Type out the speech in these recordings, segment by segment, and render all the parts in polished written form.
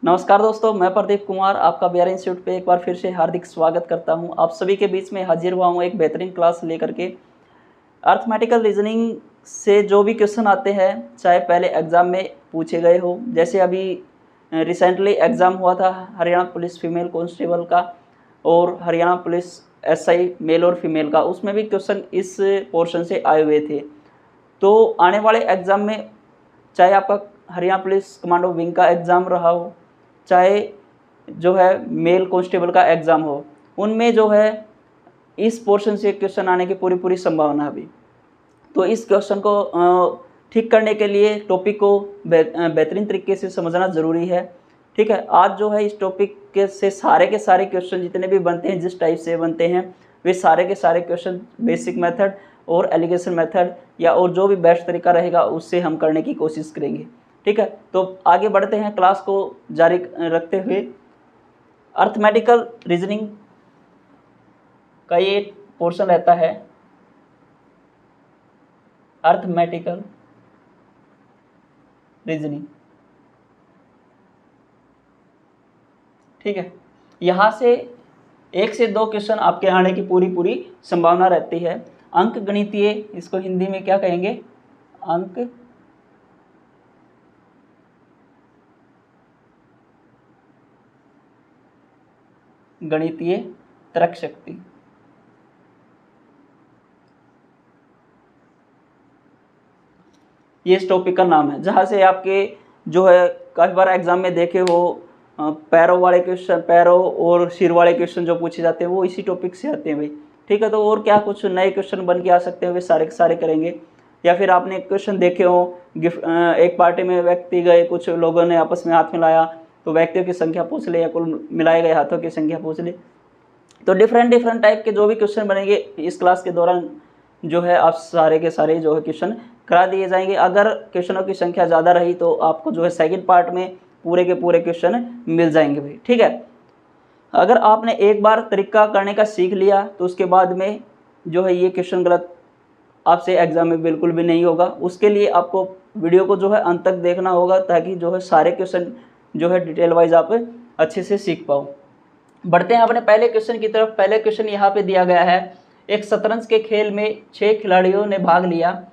नमस्कार दोस्तों, मैं प्रदीप कुमार आपका बिहार इंस्टीट्यूट पे एक बार फिर से हार्दिक स्वागत करता हूं। आप सभी के बीच में हाजिर हुआ हूं एक बेहतरीन क्लास लेकर के। अर्थमेटिकल रीजनिंग से जो भी क्वेश्चन आते हैं, चाहे पहले एग्ज़ाम में पूछे गए हो, जैसे अभी रिसेंटली एग्ज़ाम हुआ था हरियाणा पुलिस फीमेल कांस्टेबल का और हरियाणा पुलिस एसआई मेल और फीमेल का, उसमें भी क्वेश्चन इस पोर्शन से आए हुए थे। तो आने वाले एग्ज़ाम में चाहे आपका हरियाणा पुलिस कमांडो विंग का एग्ज़ाम रहा हो, चाहे जो है मेल कांस्टेबल का एग्ज़ाम हो, उनमें जो है इस पोर्शन से क्वेश्चन आने की पूरी संभावना है अभी। तो इस क्वेश्चन को ठीक करने के लिए टॉपिक को बेहतरीन तरीके से समझना ज़रूरी है। ठीक है, आज जो है इस टॉपिक के से सारे के सारे क्वेश्चन जितने भी बनते हैं, जिस टाइप से बनते हैं, वे सारे के सारे क्वेश्चन बेसिक मेथड और एलिगेशन मेथड या और जो भी बेस्ट तरीका रहेगा उससे हम करने की कोशिश करेंगे। ठीक है, तो आगे बढ़ते हैं क्लास को जारी रखते हुए। अर्थमेटिकल रीजनिंग का ये पोर्शन रहता है, अर्थमेटिकल रीजनिंग। ठीक है, यहाँ से 1 से 2 क्वेश्चन आपके आने की पूरी संभावना रहती है। अंक गणितीय, इसको हिंदी में क्या कहेंगे? अंक गणितीय तर्क शक्ति। ये इस टॉपिक का नाम है, जहाँ से आपके जो है काफ़ी बार एग्जाम में देखे हो पैरों वाले क्वेश्चन, पैरों और सिर वाले क्वेश्चन जो पूछे जाते हैं वो इसी टॉपिक से आते हैं भाई। ठीक है, तो और क्या कुछ नए क्वेश्चन बन के आ सकते हैं, वे सारे के सारे करेंगे। या फिर आपने क्वेश्चन देखे हो, एक पार्टी में व्यक्ति गए, कुछ लोगों ने आपस में हाथ मिलाया तो व्यक्तियों की संख्या पूछ ले या कुल मिलाए गए हाथों की संख्या पूछ ले। तो डिफरेंट टाइप के जो भी क्वेश्चन बनेंगे इस क्लास के दौरान जो है आप सारे के सारे जो है क्वेश्चन करा दिए जाएंगे। अगर क्वेश्चनों की संख्या ज़्यादा रही तो आपको जो है सेकंड पार्ट में पूरे के पूरे क्वेश्चन मिल जाएंगे भाई। ठीक है, अगर आपने एक बार तरीका करने का सीख लिया तो उसके बाद में जो है ये क्वेश्चन गलत आपसे एग्जाम में बिल्कुल भी नहीं होगा। उसके लिए आपको वीडियो को जो है अंत तक देखना होगा, ताकि जो है सारे क्वेश्चन जो है डिटेल वाइज आप अच्छे से सीख पाओ। बढ़ते हैं अपने पहले क्वेश्चन की तरफ। पहले क्वेश्चन यहाँ पे दिया गया है, एक शतरंज के खेल में 6 खिलाड़ियों ने भाग लिया।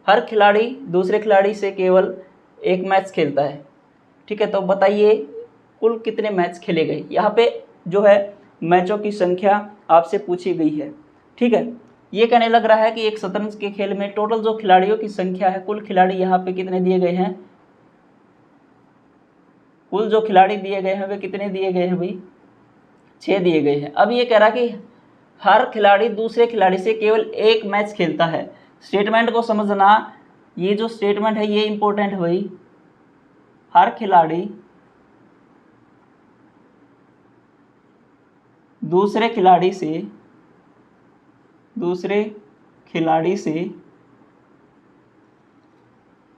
हर खिलाड़ी दूसरे खिलाड़ी से केवल एक मैच खेलता है। ठीक है, तो बताइए कुल कितने मैच खेले गए। यहाँ पे जो है मैचों की संख्या आपसे पूछी गई है। ठीक है, ये कहने लग रहा है कि एक शतरंज के खेल में टोटल जो खिलाड़ियों की संख्या है, कुल खिलाड़ी यहाँ पे कितने दिए गए हैं, कुल जो खिलाड़ी दिए गए हैं वे कितने दिए गए हैं भाई? 6 दिए गए हैं। अब ये कह रहा कि हर खिलाड़ी दूसरे खिलाड़ी से केवल एक मैच खेलता है। स्टेटमेंट को समझना, ये जो स्टेटमेंट है ये इंपॉर्टेंट है भाई। हर खिलाड़ी दूसरे खिलाड़ी से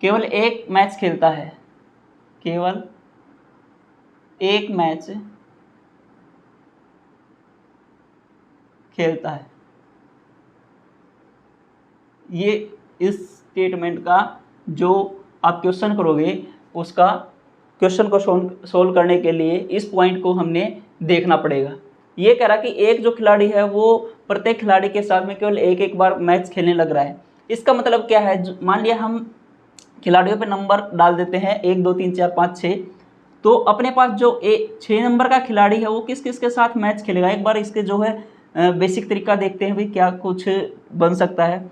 केवल एक मैच खेलता है, केवल एक मैच खेलता है। ये इस स्टेटमेंट का जो आप क्वेश्चन करोगे उसका क्वेश्चन को सोल्व करने के लिए इस पॉइंट को हमने देखना पड़ेगा। ये कह रहा कि एक जो खिलाड़ी है वो प्रत्येक खिलाड़ी के साथ में केवल एक बार मैच खेलने लग रहा है। इसका मतलब क्या है? मान लिया हम खिलाड़ियों पे नंबर डाल देते हैं 1 2 3 4 5 6, तो अपने पास जो 6 नंबर का खिलाड़ी है वो किस किस के साथ मैच खेलेगा। एक बार इसके जो है बेसिक तरीका देखते हैं भाई, क्या कुछ बन सकता है।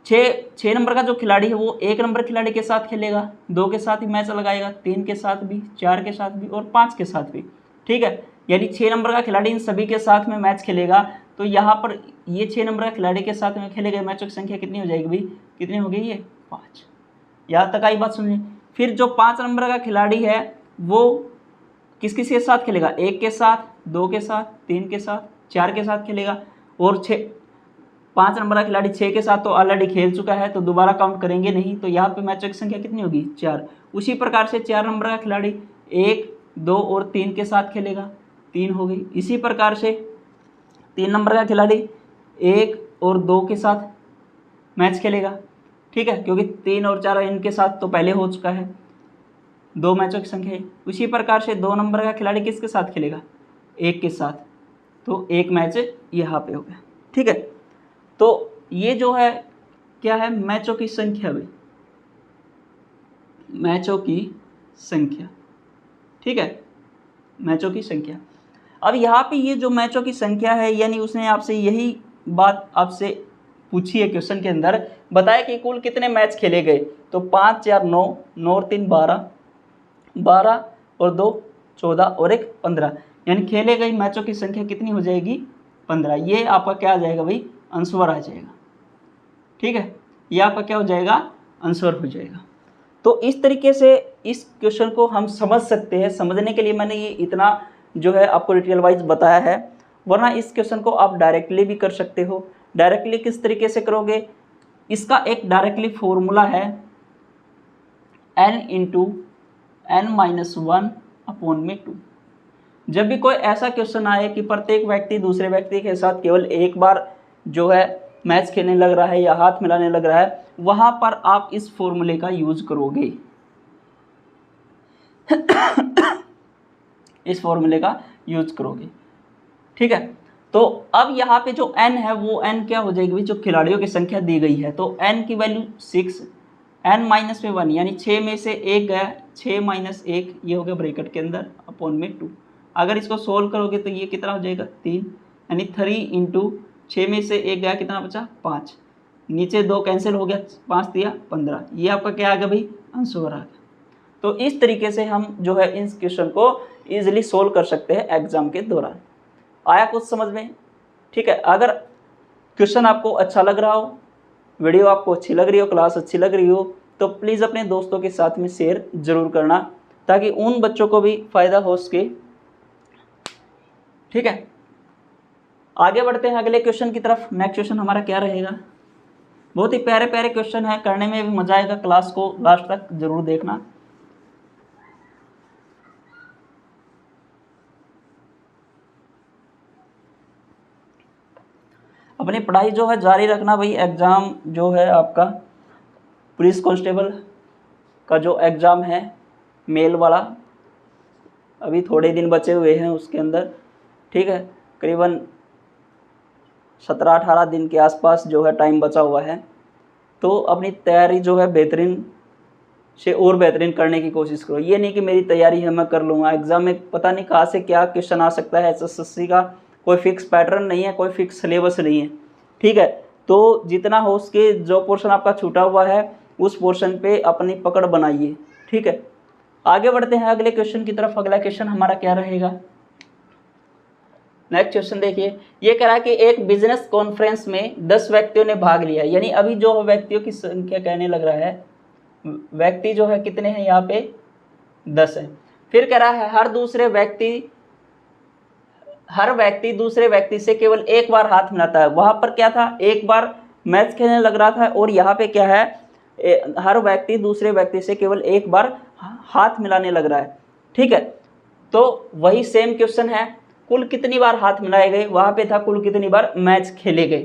6 नंबर का जो खिलाड़ी है वो 1 नंबर खिलाड़ी के साथ खेलेगा, 2 के साथ ही मैच लगाएगा, 3 के साथ भी, 4 के साथ भी और 5 के साथ भी। ठीक है, यानी 6 नंबर का खिलाड़ी इन सभी के साथ में मैच खेलेगा। तो यहाँ पर ये 6 नंबर का खिलाड़ी के साथ में खेले गए मैचों की संख्या कितनी हो जाएगी भाई? कितनी हो गई? ये 5। यहाँ तक आई बात सुनिए। फिर जो 5 नंबर का खिलाड़ी है वो किस किस के साथ खेलेगा? 1 के साथ, 2 के साथ, 3 के साथ, 4 के साथ खेलेगा। और 5 नंबर का खिलाड़ी 6 के साथ तो ऑलरेडी खेल चुका है, तो दोबारा काउंट करेंगे नहीं। तो यहाँ पे मैचों की संख्या कितनी होगी? 4। उसी प्रकार से 4 नंबर का खिलाड़ी 1, 2 और 3 के साथ खेलेगा, 3 हो गई। इसी प्रकार से 3 नंबर का खिलाड़ी 1 और 2 के साथ मैच खेलेगा। ठीक है, क्योंकि 3 और 4 इनके साथ तो पहले हो चुका है। 2 मैचों की संख्या है। उसी प्रकार से 2 नंबर का खिलाड़ी किसके साथ खेलेगा, 1 के साथ, तो 1 मैच यहाँ पे हो गया। ठीक है, तो ये जो है क्या है, मैचों की संख्या भाई, मैचों की संख्या। ठीक है, मैचों की संख्या। अब यहाँ पे ये जो मैचों की संख्या है, यानी उसने आपसे यही बात आपसे पूछी है क्वेश्चन के अंदर, बताया कि कुल कितने मैच खेले गए, तो 5 4 9, 9 और 3 12, 12 और 2 14 और 1 15, यानी खेले गए मैचों की संख्या कितनी हो जाएगी, 15। ये आपका क्या आ जाएगा भाई, आंसर आ जाएगा। ठीक है, ये आपका क्या हो जाएगा, आंसर हो जाएगा। तो इस तरीके से इस क्वेश्चन को हम समझ सकते हैं। समझने के लिए मैंने ये इतना जो है आपको डिटेल वाइज बताया है, वरना इस क्वेश्चन को आप डायरेक्टली भी कर सकते हो। डायरेक्टली किस तरीके से करोगे, इसका एक डायरेक्टली फॉर्मूला है n इंटू n-1/2। जब भी कोई ऐसा क्वेश्चन आए कि प्रत्येक व्यक्ति दूसरे व्यक्ति के साथ केवल एक बार जो है मैच खेलने लग रहा है या हाथ मिलाने लग रहा है, वहां पर आप इस फॉर्मूले का यूज करोगे इस फॉर्मूले का यूज करोगे। ठीक है, तो अब यहाँ पे जो n है वो n क्या हो जाएगी, जो खिलाड़ियों की संख्या दी गई है, तो n की वैल्यू 6, n माइनस में 1, यानी 6 में से 1 गया, 6 माइनस 1 ये हो गया ब्रैकेट के अंदर अपॉन में 2। अगर इसको सोल्व करोगे तो ये कितना हो जाएगा, 3, यानी 3 इंटू 6 में से 1 गया, कितना बचा, 5, नीचे 2 कैंसिल हो गया, 5 दिया 15, ये आपका क्या आ गया भाई, आंसर आ गया। तो इस तरीके से हम जो है इस क्वेश्चन को ईजिली सोल्व कर सकते हैं एग्जाम के दौरान। आया कुछ समझ में? ठीक है, अगर क्वेश्चन आपको अच्छा लग रहा हो, वीडियो आपको अच्छी लग रही हो, क्लास अच्छी लग रही हो, तो प्लीज़ अपने दोस्तों के साथ में शेयर जरूर करना, ताकि उन बच्चों को भी फ़ायदा हो सके। ठीक है, आगे बढ़ते हैं अगले क्वेश्चन की तरफ। नेक्स्ट क्वेश्चन हमारा क्या रहेगा, बहुत ही प्यारे प्यारे क्वेश्चन है, करने में भी मजा आएगा। क्लास को लास्ट तक जरूर देखना। अपनी पढ़ाई जो है जारी रखना भाई। एग्ज़ाम जो है आपका पुलिस कांस्टेबल का जो एग्ज़ाम है मेल वाला, अभी थोड़े दिन बचे हुए हैं उसके अंदर। ठीक है, करीबन 17-18 दिन के आसपास जो है टाइम बचा हुआ है, तो अपनी तैयारी जो है बेहतरीन से और बेहतरीन करने की कोशिश करो। ये नहीं कि मेरी तैयारी है मैं कर लूँगा, एग्ज़ाम में पता नहीं कहाँ से क्या क्वेश्चन आ सकता है। एसएससी का कोई फिक्स पैटर्न नहीं है, कोई फिक्स सिलेबस नहीं है। ठीक है, तो जितना हो उसके जो पोर्शन आपका छूटा हुआ है उस पोर्शन पे अपनी पकड़ बनाइए। ठीक है, आगे बढ़ते हैं अगले क्वेश्चन की तरफ। अगला क्वेश्चन हमारा क्या रहेगा, नेक्स्ट क्वेश्चन देखिए। ये कह रहा है कि एक बिजनेस कॉन्फ्रेंस में 10 व्यक्तियों ने भाग लिया, यानी अभी जो व्यक्तियों की संख्या कहने लग रहा है, व्यक्ति जो है कितने हैं यहाँ पे, 10 है। फिर कह रहा है हर व्यक्ति दूसरे व्यक्ति से केवल एक बार हाथ मिलाता है। वहां पर क्या था, एक बार मैच खेलने लग रहा था, और यहाँ पे क्या है, हर व्यक्ति दूसरे व्यक्ति से केवल एक बार हाथ मिलाने लग रहा है। ठीक है, तो वही सेम क्वेश्चन है, कुल कितनी बार हाथ मिलाए गए, वहां पे था कुल कितनी बार मैच खेले गए।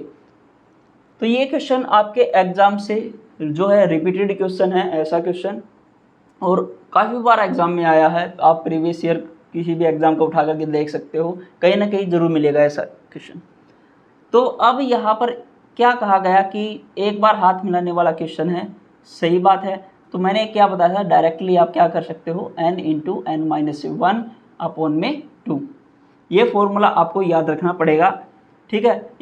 तो ये क्वेश्चन आपके एग्जाम से जो है रिपीटेड क्वेश्चन है, ऐसा क्वेश्चन, और काफ़ी बार एग्जाम में आया है। आप प्रीवियस ईयर किसी भी एग्जाम को उठा करके देख सकते हो, कहीं ना कहीं जरूर मिलेगा ऐसा क्वेश्चन। तो अब यहाँ पर क्या कहा गया कि एक बार हाथ मिलाने वाला क्वेश्चन है, सही बात है। तो मैंने क्या बताया था, डायरेक्टली आप क्या कर सकते हो, n इंटू n-1 अपॉन में 2, ये फॉर्मूला आपको याद रखना पड़ेगा। ठीक है,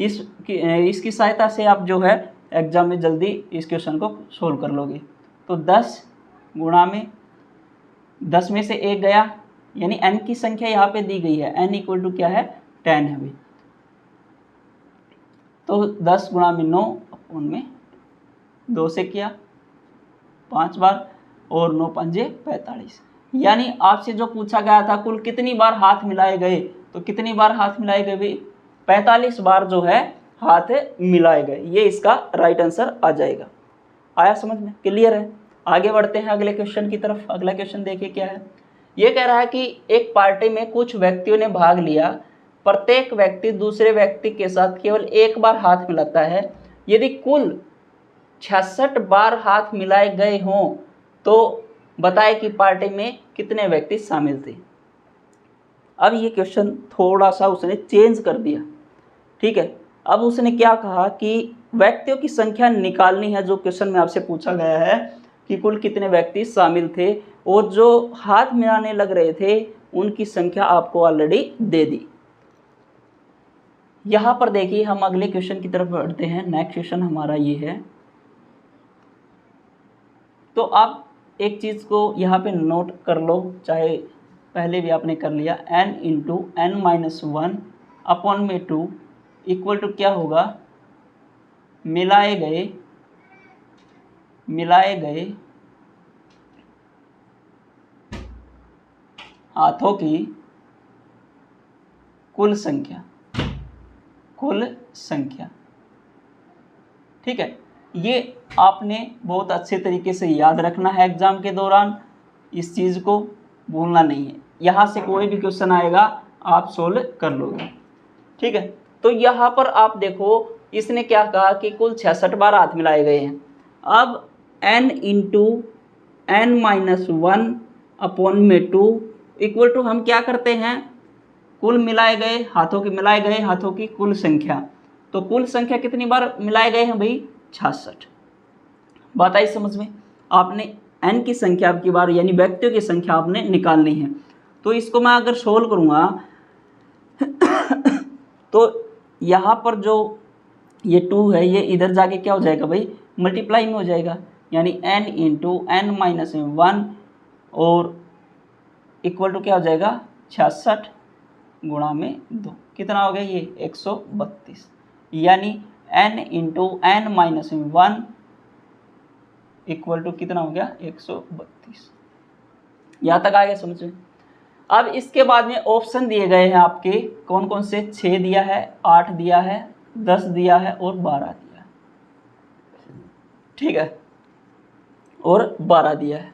इसकी सहायता से आप जो है एग्जाम में जल्दी इस क्वेश्चन को सोल्व कर लोगे। तो 10 गुणा में 10 में से 1 गया, यानी n की संख्या यहाँ पे दी गई है, n इक्वल टू क्या है, 10 है भाई। तो 10 गुणा में 9 अपॉन में 2 से किया 5 बार, और 9 पंजे 45, यानी आपसे जो पूछा गया था कुल कितनी बार हाथ मिलाए गए, तो कितनी बार हाथ मिलाए गए भाई, 45 बार जो है हाथ मिलाए गए। ये इसका राइट आंसर आ जाएगा। आया समझ में, क्लियर है? आगे बढ़ते हैं अगले क्वेश्चन की तरफ। अगला क्वेश्चन देखिए क्या है। ये कह रहा है कि एक पार्टी में कुछ व्यक्तियों ने भाग लिया, प्रत्येक व्यक्ति दूसरे व्यक्ति के साथ केवल एक बार हाथ मिलाता है। यदि कुल 66 बार हाथ मिलाए गए हों तो बताए कि पार्टी में कितने व्यक्ति शामिल थे। अब ये क्वेश्चन थोड़ा सा उसने चेंज कर दिया, ठीक है। अब उसने क्या कहा कि व्यक्तियों की संख्या निकालनी है, जो क्वेश्चन में आपसे पूछा गया है कि कुल कितने व्यक्ति शामिल थे, और जो हाथ मिलाने लग रहे थे उनकी संख्या आपको ऑलरेडी दे दी। यहाँ पर देखिए हम अगले क्वेश्चन की तरफ बढ़ते हैं। नेक्स्ट क्वेश्चन हमारा ये है। तो आप एक चीज़ को यहाँ पे नोट कर लो, चाहे पहले भी आपने कर लिया, n into n minus one upon में 2 इक्वल टू क्या होगा, मिलाए गए हाथों की कुल संख्या, ठीक है। ये आपने बहुत अच्छे तरीके से याद रखना है एग्जाम के दौरान, इस चीज़ को भूलना नहीं है। यहाँ से कोई भी क्वेश्चन आएगा आप सोल्व कर लोगे, ठीक है। तो यहाँ पर आप देखो इसने क्या कहा कि कुल 66 बार हाथ मिलाए गए हैं। अब n into n minus one upon में 2 इक्वल टू हम क्या करते हैं, कुल मिलाए गए हाथों की कुल संख्या। तो कुल संख्या कितनी बार मिलाए गए हैं भाई, 66। बात आई समझ में। आपने n की संख्या की बार यानी व्यक्तियों की संख्या आपने निकालनी है। तो इसको मैं अगर सोल्व करूँगा तो यहाँ पर जो ये 2 है ये इधर जाके क्या हो जाएगा भाई, मल्टीप्लाई में हो जाएगा, यानी n इंटू एन माइनस 1 और इक्वल टू क्या हो जाएगा, 66 गुणा में 2, कितना हो गया ये 132, यानी n into n minus 1 equal to कितना हो गया 132। यहाँ तक आ गया समझ में। अब इसके बाद में ऑप्शन दिए गए हैं आपके, कौन कौन से, 6 दिया है, 8 दिया है, 10 दिया है और 12 दिया है, ठीक है, और 12 दिया है।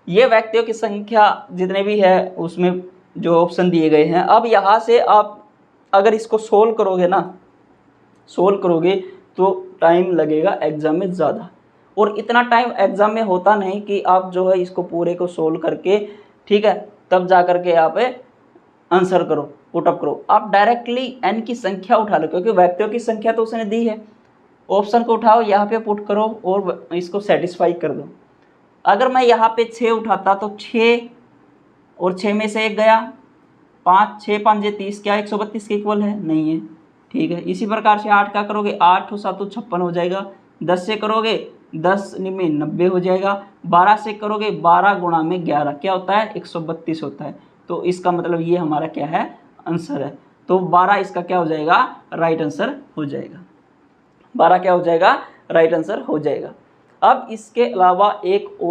ये व्यक्तियों की संख्या जितने भी है उसमें जो ऑप्शन दिए गए हैं। अब यहाँ से आप अगर इसको सोल्व करोगे तो टाइम लगेगा एग्जाम में ज़्यादा, और इतना टाइम एग्जाम में होता नहीं कि आप जो है इसको पूरे को सोल्व करके, ठीक है, तब जा करके आप आंसर करो, पुटअप करो। आप डायरेक्टली n की संख्या उठा लो, क्योंकि व्यक्तियों की संख्या तो उसने दी है। ऑप्शन को उठाओ, यहाँ पे पुट करो और इसको सेटिस्फाई कर दो। अगर मैं यहाँ पे 6 उठाता तो 6 और 6 में से 1 गया, 5, 6 5 30, क्या 132 के इक्वल है, नहीं है, ठीक है। इसी प्रकार से 8 का करोगे, 8 और 7 56 हो जाएगा। 10 से करोगे 10 में 90 हो जाएगा। 12 से करोगे 12 गुणा में 11 क्या होता है, 132 होता है। तो इसका मतलब ये हमारा क्या है, आंसर है। तो 12 इसका क्या हो जाएगा, राइट आंसर हो जाएगा। 12 क्या हो जाएगा, राइट आंसर हो जाएगा। अब इसके अलावा एक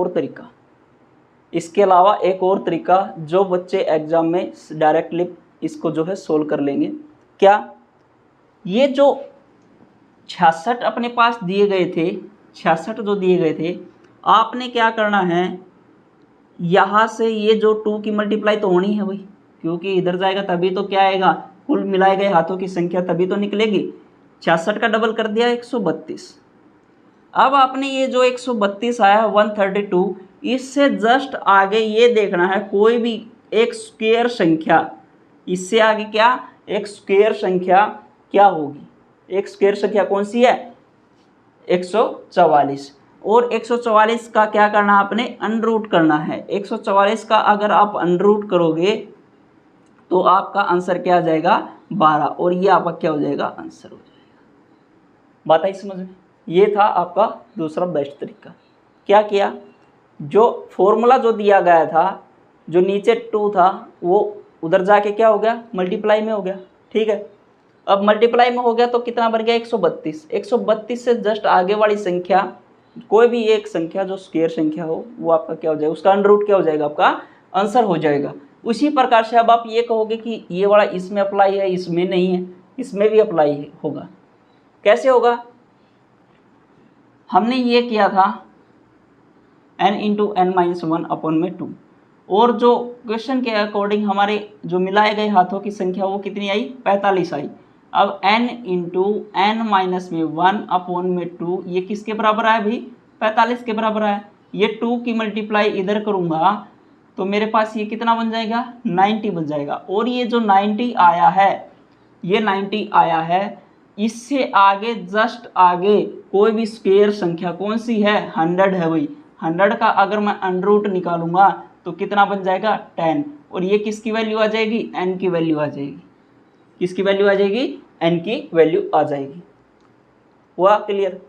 और तरीका जो बच्चे एग्जाम में डायरेक्टली इसको जो है सोल्व कर लेंगे। क्या, ये जो 66 अपने पास दिए गए थे, 66 जो दिए गए थे, आपने क्या करना है, यहाँ से ये जो 2 की मल्टीप्लाई तो होनी है भाई, क्योंकि इधर जाएगा तभी तो क्या आएगा, कुल मिलाए गए हाथों की संख्या तभी तो निकलेगी। 66 का डबल कर दिया 132। अब आपने ये जो 132 आया 132, इससे जस्ट आगे ये देखना है कोई भी एक स्क्वायर संख्या, इससे आगे क्या, एक स्क्वायर संख्या क्या होगी। एक स्क्वायर संख्या कौन सी है, 144। और 144 का क्या करना है आपने, अनरूट करना है। 144 का अगर आप अनरूट करोगे तो आपका आंसर क्या आ जाएगा, 12, और ये आपका क्या हो जाएगा, आंसर हो जाएगा। बात आई समझ में। ये था आपका दूसरा बेस्ट तरीका। क्या किया, जो फॉर्मूला जो दिया गया था, जो नीचे 2 था, वो उधर जाके क्या हो गया, मल्टीप्लाई में हो गया, ठीक है। अब मल्टीप्लाई में हो गया तो कितना बन गया, 132। 132 से जस्ट आगे वाली संख्या, कोई भी एक संख्या जो स्क्वायर संख्या हो, वो आपका क्या हो जाएगा, उसका अनरूट क्या हो जाएगा, आपका आंसर हो जाएगा। उसी प्रकार से अब आप ये कहोगे कि ये वाला इसमें अप्लाई है, इसमें नहीं है, इसमें भी अप्लाई होगा। कैसे होगा, हमने ये किया था n into n minus 1 upon में 2, और जो क्वेश्चन के अकॉर्डिंग हमारे जो मिलाए गए हाथों की संख्या वो कितनी आई, 45 आई। अब n इंटू एन माइनस में 1 अपॉन में 2 ये किसके बराबर आया भाई, 45 के बराबर आया। ये 2 की मल्टीप्लाई इधर करूँगा तो मेरे पास ये कितना बन जाएगा, 90 बन जाएगा। और ये जो 90 आया है, ये 90 आया है, इससे आगे जस्ट आगे कोई भी स्क्वायर संख्या कौन सी है, 100 है भाई। 100 का अगर मैं अंडर रूट निकालूंगा तो कितना बन जाएगा, 10। और ये किसकी वैल्यू आ जाएगी, n की वैल्यू आ जाएगी। किसकी वैल्यू आ जाएगी, n की वैल्यू आ जाएगी। हुआ क्लियर?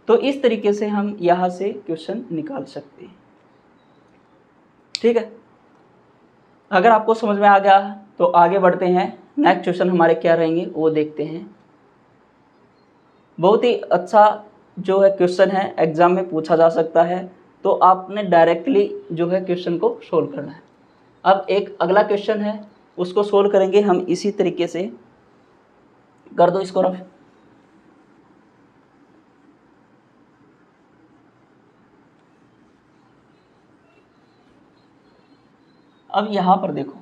तो इस तरीके से हम यहाँ से क्वेश्चन निकाल सकते हैं। ठीक है, अगर आपको समझ में आ गया तो आगे बढ़ते हैं। नेक्स्ट क्वेश्चन हमारे क्या रहेंगे वो देखते हैं। बहुत ही अच्छा जो है क्वेश्चन है, एग्जाम में पूछा जा सकता है, तो आपने डायरेक्टली जो है क्वेश्चन को सोल्व करना है। अब एक अगला क्वेश्चन है, उसको सोल्व करेंगे हम इसी तरीके से। कर दो इसको रफ। अब यहाँ पर देखो,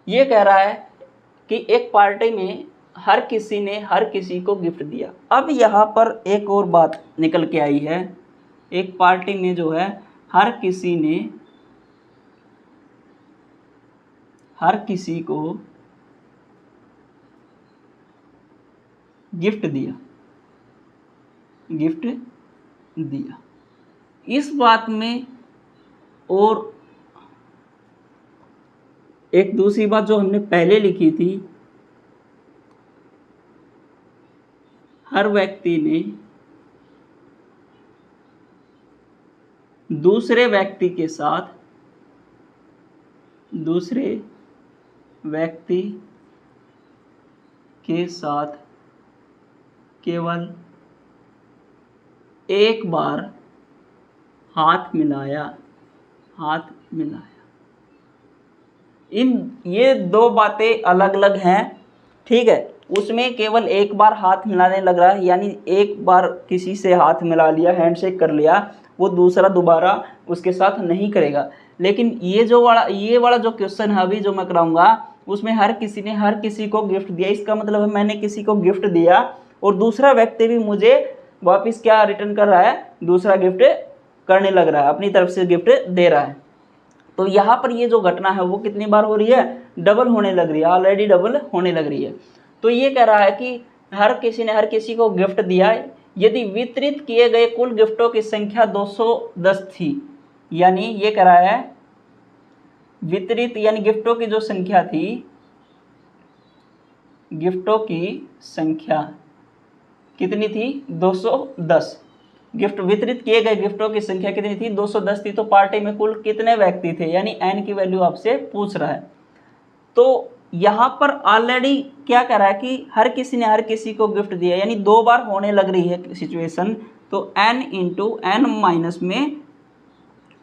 ये कह रहा है कि एक पार्टी में हर किसी ने हर किसी को गिफ्ट दिया। अब यहाँ पर एक और बात निकल के आई है, एक पार्टी में जो है हर किसी ने हर किसी को गिफ्ट दिया, गिफ्ट दिया। इस बात में और एक दूसरी बात जो हमने पहले लिखी थी, हर व्यक्ति ने दूसरे व्यक्ति के साथ केवल एक बार हाथ मिलाया। ये दो बातें अलग अलग हैं, ठीक है। उसमें केवल एक बार हाथ मिलाने लग रहा है, यानी एक बार किसी से हाथ मिला लिया, हैंडशेक कर लिया, वो दूसरा दोबारा उसके साथ नहीं करेगा। लेकिन ये वाला जो क्वेश्चन है अभी जो मैं कराऊंगा, उसमें हर किसी ने हर किसी को गिफ्ट दिया। इसका मतलब है मैंने किसी को गिफ्ट दिया और दूसरा व्यक्ति भी मुझे वापस क्या रिटर्न कर रहा है, दूसरा गिफ्ट करने लग रहा है, अपनी तरफ से गिफ्ट दे रहा है। तो यहाँ पर ये जो घटना है वो कितनी बार हो रही है, डबल होने लग रही है, ऑलरेडी डबल होने लग रही है। तो ये कह रहा है कि हर किसी ने हर किसी को गिफ्ट दिया यदि वितरित किए गए कुल गिफ्टों की संख्या 210 थी। यानी ये कह रहा है वितरित यानी गिफ्टों की जो संख्या थी, गिफ्टों की संख्या कितनी थी, 210। गिफ्ट वितरित किए गए गिफ्टों की संख्या कितनी थी, 210 थी। तो पार्टी में कुल कितने व्यक्ति थे, यानी n की वैल्यू आपसे पूछ रहा है। तो यहाँ पर ऑलरेडी क्या कह रहा है कि हर किसी ने हर किसी को गिफ्ट दिया, यानी दो बार होने लग रही है सिचुएशन। तो n इंटू n माइनस में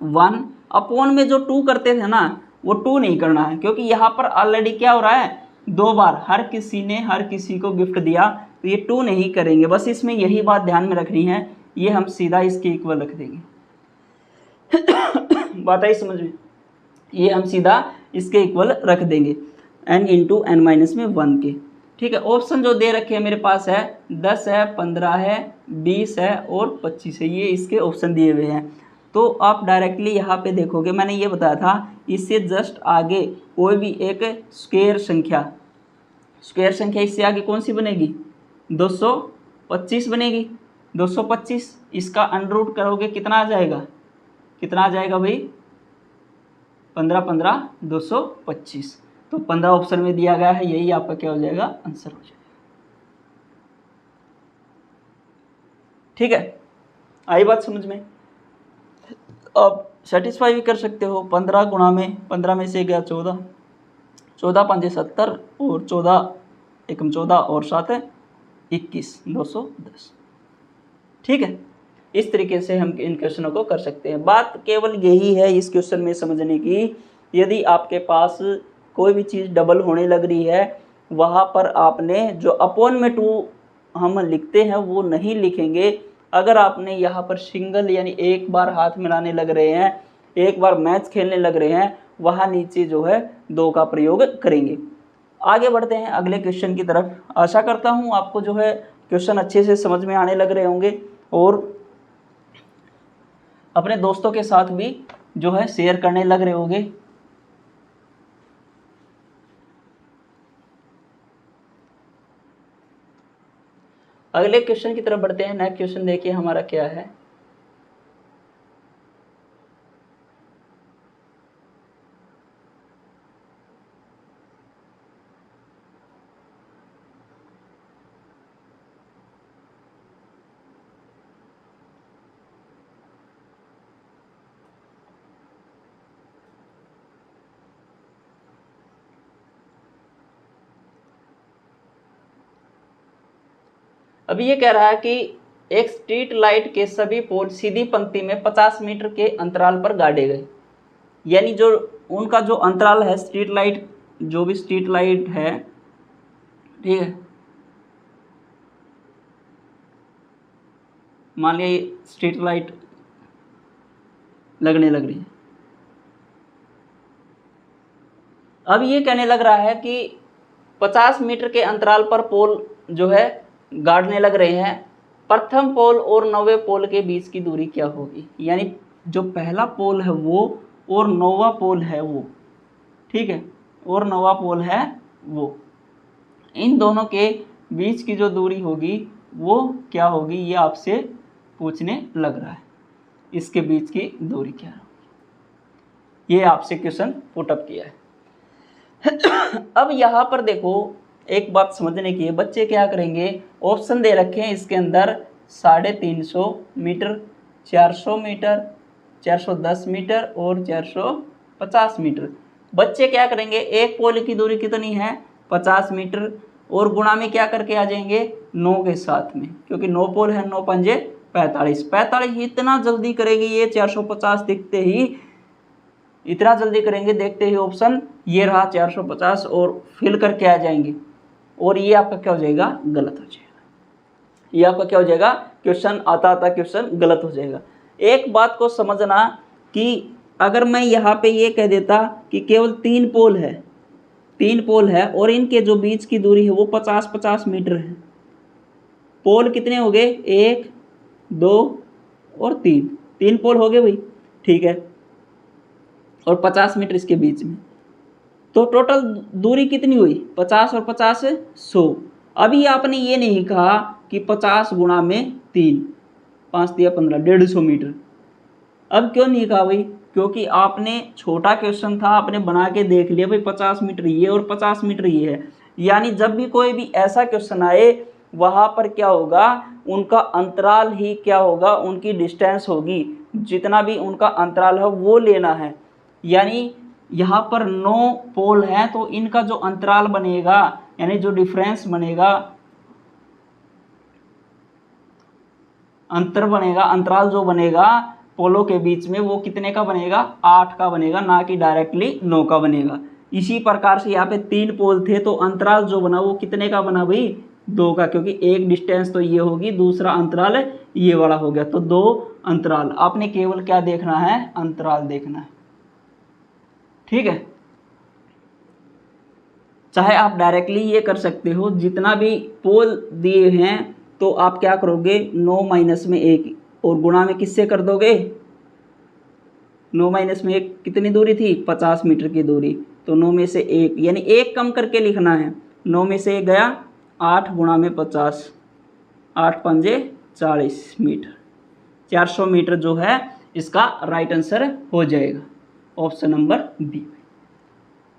1 अपॉन में जो 2 करते थे ना, वो 2 नहीं करना है, क्योंकि यहाँ पर ऑलरेडी क्या हो रहा है, दो बार हर किसी ने हर किसी को गिफ्ट दिया, तो ये 2 नहीं करेंगे। बस इसमें यही बात ध्यान में रखनी है, ये हम सीधा इसके इक्वल रख देंगे। बात आई समझ में, ये हम सीधा इसके इक्वल रख देंगे n इंटू n माइनस में 1 के। ठीक है, ऑप्शन जो दे रखे हैं मेरे पास है 10 है, 15 है, 20 है और 25 है, ये इसके ऑप्शन दिए हुए हैं। तो आप डायरेक्टली यहाँ पे देखोगे, मैंने ये बताया था इससे जस्ट आगे कोई भी एक स्क्वायर संख्या इससे आगे कौन सी बनेगी, 225 बनेगी। 225 इसका अंडर रूट करोगे कितना आ जाएगा, भाई 15 15 225। तो 15 ऑप्शन में दिया गया है, यही आपका क्या हो जाएगा, आंसर हो जाएगा। ठीक है, आई बात समझ में। अब सेटिस्फाई भी कर सकते हो, 15 गुणा में 15 में से गया 14, 14 5 70 और 14 एकम 14 और 7 21, 210। ठीक है, इस तरीके से हम इन क्वेश्चनों को कर सकते हैं। बात केवल यही है इस क्वेश्चन में समझने की, यदि आपके पास कोई भी चीज़ डबल होने लग रही है, वहाँ पर आपने जो अपॉन में 2 हम लिखते हैं वो नहीं लिखेंगे। अगर आपने यहाँ पर सिंगल यानी एक बार हाथ मिलाने लग रहे हैं, एक बार मैच खेलने लग रहे हैं, वहाँ नीचे जो है 2 का प्रयोग करेंगे। आगे बढ़ते हैं अगले क्वेश्चन की तरफ। आशा करता हूँ आपको जो है क्वेश्चन अच्छे से समझ में आने लग रहे होंगे और अपने दोस्तों के साथ भी जो है शेयर करने लग रहे होंगे। अगले क्वेश्चन की तरफ बढ़ते हैं। नेक्स्ट क्वेश्चन देखिए हमारा क्या है। अभी ये कह रहा है कि एक स्ट्रीट लाइट के सभी पोल सीधी पंक्ति में 50 मीटर के अंतराल पर गाड़े गए। यानी जो उनका जो अंतराल है, स्ट्रीट लाइट, जो भी स्ट्रीट लाइट है, ठीक है, मान लिया स्ट्रीट लाइट लगने लग रही है। अब ये कहने लग रहा है कि 50 मीटर के अंतराल पर पोल जो है गाड़ने लग रहे हैं। प्रथम पोल और नौवें पोल के बीच की दूरी क्या होगी? यानी जो पहला पोल है वो और नौवां पोल है वो, ठीक है, और नौवां पोल है वो, इन दोनों के बीच की जो दूरी होगी वो क्या होगी, ये आपसे पूछने लग रहा है। इसके बीच की दूरी क्या होगी, ये आपसे क्वेश्चन पुटअप किया है। अब यहाँ पर देखो, एक बात समझने की है। बच्चे क्या करेंगे, ऑप्शन दे रखे हैं इसके अंदर 350 मीटर, 400 मीटर, 410 मीटर और 450 मीटर। बच्चे क्या करेंगे, एक पोल की दूरी कितनी है 50 मीटर, और गुणा में क्या करके आ जाएंगे 9 के साथ में, क्योंकि 9 पोल है, 9 पंजे 45। 45 इतना जल्दी करेगी ये 450 दिखते ही, इतना जल्दी करेंगे, देखते ही ऑप्शन ये रहा 450 और फिल करके आ जाएंगे, और ये आपका क्या हो जाएगा, गलत हो जाएगा। ये आपका क्या हो जाएगा, क्वेश्चन आता क्वेश्चन गलत हो जाएगा। एक बात को समझना कि अगर मैं यहाँ पे ये कह देता कि केवल 3 पोल है, 3 पोल है और इनके जो बीच की दूरी है वो 50-50 मीटर है। पोल कितने हो गए, 1, 2 और 3, 3 पोल हो गए भाई, ठीक है, और 50 मीटर इसके बीच में, तो टोटल दूरी कितनी हुई 50 और 50 100। अभी आपने ये नहीं कहा कि 50 गुणा में 3, 5 दिया 15, 150 मीटर। अब क्यों नहीं कहा भाई, क्योंकि आपने छोटा क्वेश्चन था, आपने बना के देख लिया भाई 50 मीटर ये और 50 मीटर ये है। यानी जब भी कोई भी ऐसा क्वेश्चन आए वहाँ पर क्या होगा, उनका अंतराल ही क्या होगा, उनकी डिस्टेंस होगी, जितना भी उनका अंतराल है वो लेना है। यानी यहाँ पर 9 पोल हैं तो इनका जो अंतराल बनेगा, यानी जो डिफरेंस बनेगा, अंतर बनेगा, अंतराल जो बनेगा पोलों के बीच में वो कितने का बनेगा, 8 का बनेगा, ना कि डायरेक्टली 9 का बनेगा। इसी प्रकार से यहाँ पे 3 पोल थे तो अंतराल जो बना वो कितने का बना भाई, 2 का, क्योंकि एक डिस्टेंस तो ये होगी, दूसरा अंतराल ये वाला हो गया, तो 2 अंतराल। आपने केवल क्या देखना है, अंतराल देखना है, ठीक है। चाहे आप डायरेक्टली ये कर सकते हो, जितना भी पोल दिए हैं तो आप क्या करोगे, 9 माइनस में 1 और गुणा में किससे कर दोगे, 9 माइनस में 1 कितनी दूरी थी 50 मीटर की दूरी, तो 9 में से 1 यानी 1 कम करके लिखना है। 9 में से 1 गया, 8 गुणा में 50, 8 पंजे 40 मीटर, 400 मीटर जो है इसका राइट आंसर हो जाएगा, ऑप्शन नंबर बी।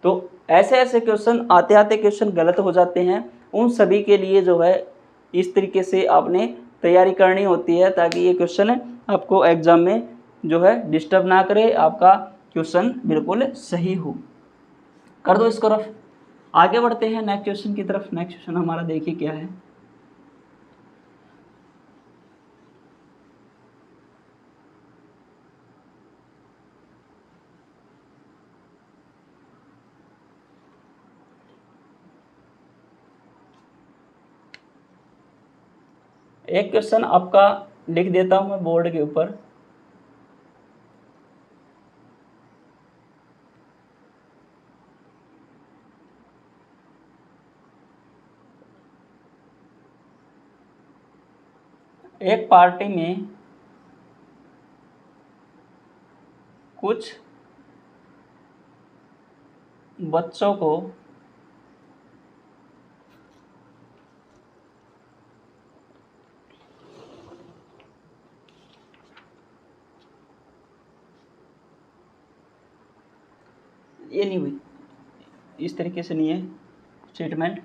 तो ऐसे ऐसे क्वेश्चन आते आते क्वेश्चन गलत हो जाते हैं, उन सभी के लिए जो है इस तरीके से आपने तैयारी करनी होती है, ताकि ये क्वेश्चन आपको एग्जाम में जो है डिस्टर्ब ना करे, आपका क्वेश्चन बिल्कुल सही हो। कर दो इस तरफ, आगे बढ़ते हैं नेक्स्ट क्वेश्चन की तरफ। नेक्स्ट क्वेश्चन हमारा देखिए क्या है। एक क्वेश्चन आपका लिख देता हूं मैं बोर्ड के ऊपर। एक पार्टी में कुछ बच्चों को ये नहीं हुई, इस तरीके से नहीं है स्टेटमेंट।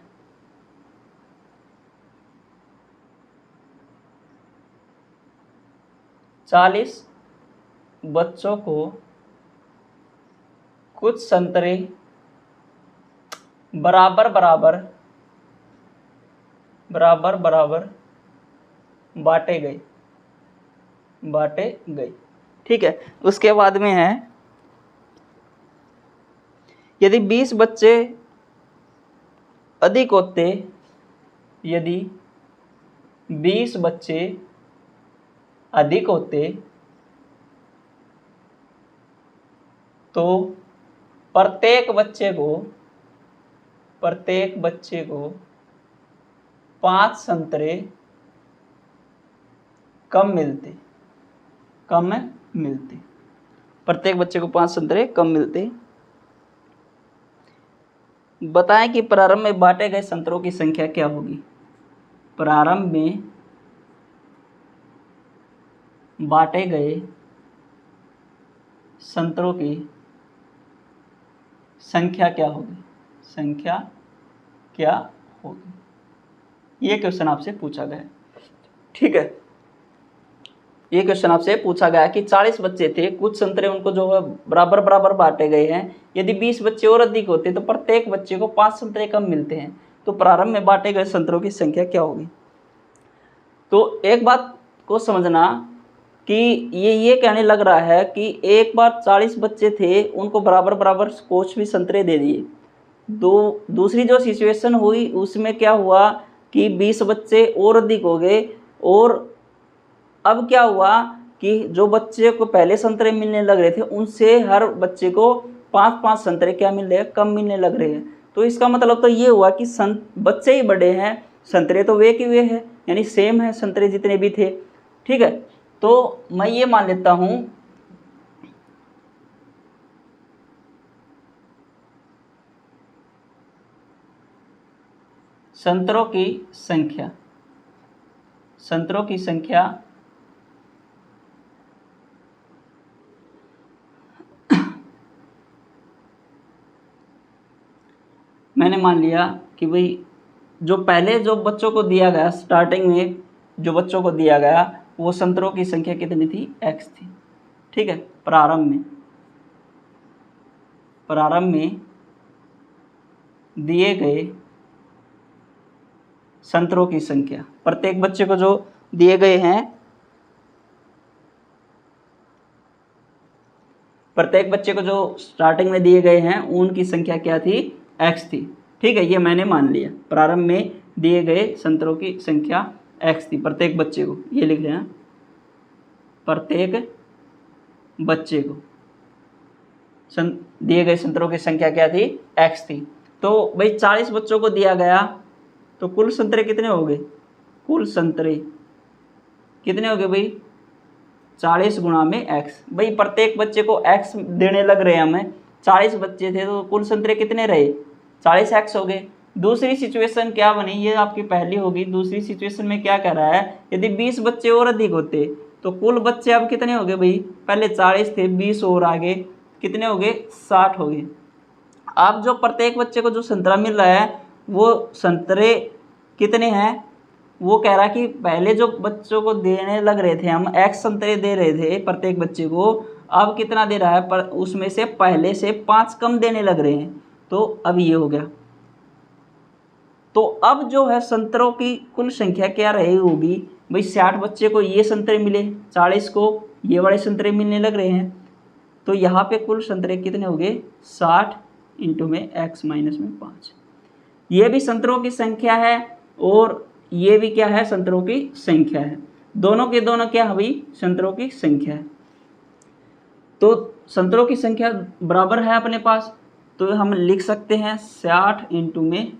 चालीस बच्चों को कुछ संतरे बराबर बराबर बराबर बराबर बांटे गए। ठीक है, उसके बाद में है यदि 20 बच्चे अधिक होते, यदि 20 बच्चे अधिक होते तो प्रत्येक बच्चे को 5 संतरे कम मिलते। प्रत्येक बच्चे को 5 संतरे कम मिलते। बताएं कि प्रारंभ में बांटे गए संतरों की संख्या क्या होगी। प्रारंभ में बांटे गए संतरों की संख्या क्या होगी। ये क्वेश्चन आपसे पूछा गया है। ठीक है, ये क्वेश्चन आपसे पूछा गया कि 40 बच्चे थे, कुछ संतरे उनको जो है बराबर बराबर बांटे गए हैं। यदि 20 बच्चे और अधिक होते तो प्रत्येक बच्चे को 5 संतरे कम मिलते हैं, तो प्रारंभ में बांटे गए संतरों की संख्या क्या होगी। तो एक बात को समझना कि ये कहने लग रहा है कि एक बार 40 बच्चे थे, उनको बराबर बराबर कोच भी संतरे दे दिए। दूसरी जो सिचुएशन हुई उसमें क्या हुआ कि 20 बच्चे और अधिक हो गए, और अब क्या हुआ कि जो बच्चे को पहले संतरे मिलने लग रहे थे उनसे हर बच्चे को 5-5 संतरे क्या मिल रहे हैं, कम मिलने लग रहे हैं। तो इसका मतलब तो ये हुआ कि बच्चे ही बड़े हैं, संतरे तो वे के वे हैं, यानी सेम है संतरे जितने भी थे। ठीक है, तो मैं ये मान लेता हूं संतरों की संख्या मैंने मान लिया कि भाई जो पहले जो बच्चों को दिया गया, स्टार्टिंग में जो बच्चों को दिया गया वो संतरों की संख्या कितनी थी, x थी। ठीक है, प्रारंभ में दिए गए संतरों की संख्या, प्रत्येक बच्चे को जो दिए गए हैं, प्रत्येक बच्चे को जो स्टार्टिंग में दिए गए हैं उनकी संख्या क्या थी, x थी। ठीक है, ये मैंने मान लिया। प्रारंभ में दिए गए संतरों की संख्या x थी, प्रत्येक बच्चे को, ये लिख लेना, प्रत्येक बच्चे को दिए गए संतरों की संख्या क्या थी, x थी। तो भाई 40 बच्चों को दिया गया तो कुल संतरे कितने हो गए, कुल संतरे कितने हो गए भाई, 40 गुणा में x। भाई प्रत्येक बच्चे को x देने लग रहे हैं हमें, 40 बच्चे थे तो कुल संतरे कितने रहे, 40x हो गए। दूसरी सिचुएशन क्या बनी, ये आपकी पहली होगी। दूसरी सिचुएशन में क्या कह रहा है, यदि 20 बच्चे और अधिक होते तो कुल बच्चे अब कितने हो गए भाई, पहले 40 थे, 20 और आगे कितने हो गए, 60 हो गए। अब जो प्रत्येक बच्चे को जो संतरा मिल रहा है वो संतरे कितने हैं, वो कह रहा है कि पहले जो बच्चों को देने लग रहे थे हम, x संतरे दे रहे थे प्रत्येक बच्चे को, अब कितना दे रहा है, पर उसमें से पहले से 5 कम देने लग रहे हैं। तो अब ये हो गया। तो अब जो है संतरों की कुल संख्या क्या रही होगी भाई, 60 बच्चे को ये संतरे मिले, 40 को ये वाले संतरे मिलने लग रहे हैं, तो यहाँ पे कुल संतरे कितने हो गए, 60 इंटू में x माइनस में 5। ये भी संतरों की संख्या है और ये भी क्या है, संतरों की संख्या है। दोनों के दोनों क्या है भाई, संतरों की संख्या है। तो संतरों की संख्या बराबर है अपने पास, तो हम लिख सकते हैं 60 इंटू में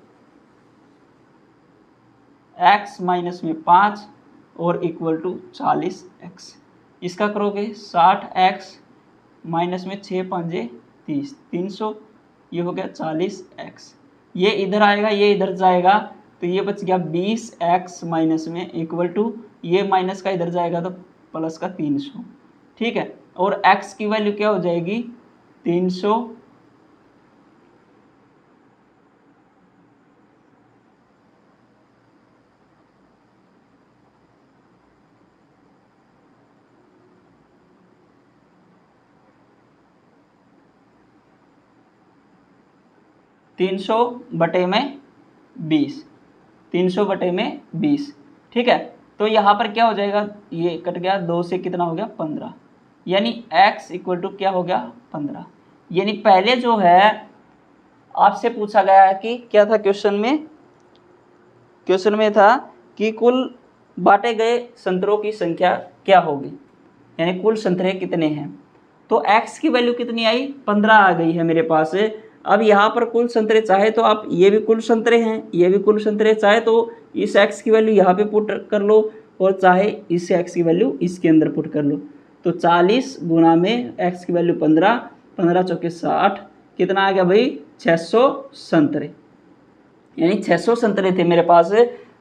x माइनस में 5 और इक्वल टू 40x। इसका करोगे 60x माइनस में 6 5 30, 300, ये हो गया 40x, ये इधर आएगा ये इधर जाएगा तो ये बच गया 20x माइनस में इक्वल टू, ये माइनस का इधर जाएगा तो प्लस का 300, ठीक है। और x की वैल्यू क्या हो जाएगी 300 बटे में 20, 300 बटे में 20, ठीक है। तो यहाँ पर क्या हो जाएगा, ये कट गया 2 से कितना हो गया 15, यानी x इक्वल टू क्या हो गया 15। यानी पहले जो है आपसे पूछा गया है कि क्या था क्वेश्चन में था कि कुल बांटे गए संतरों की संख्या क्या होगी, यानी कुल संतरे कितने हैं। तो x की वैल्यू कितनी आई 15 आ गई है मेरे पास। अब यहाँ पर कुल संतरे चाहे तो आप ये भी कुल संतरे हैं, ये भी कुल संतरे, चाहे तो इस x की वैल्यू यहाँ पे पुट कर लो और चाहे इस x की वैल्यू इसके अंदर पुट कर लो। तो 40 गुना में x की वैल्यू 15, 15 चौके 60, कितना आ गया भाई 600 संतरे, यानी 600 संतरे थे मेरे पास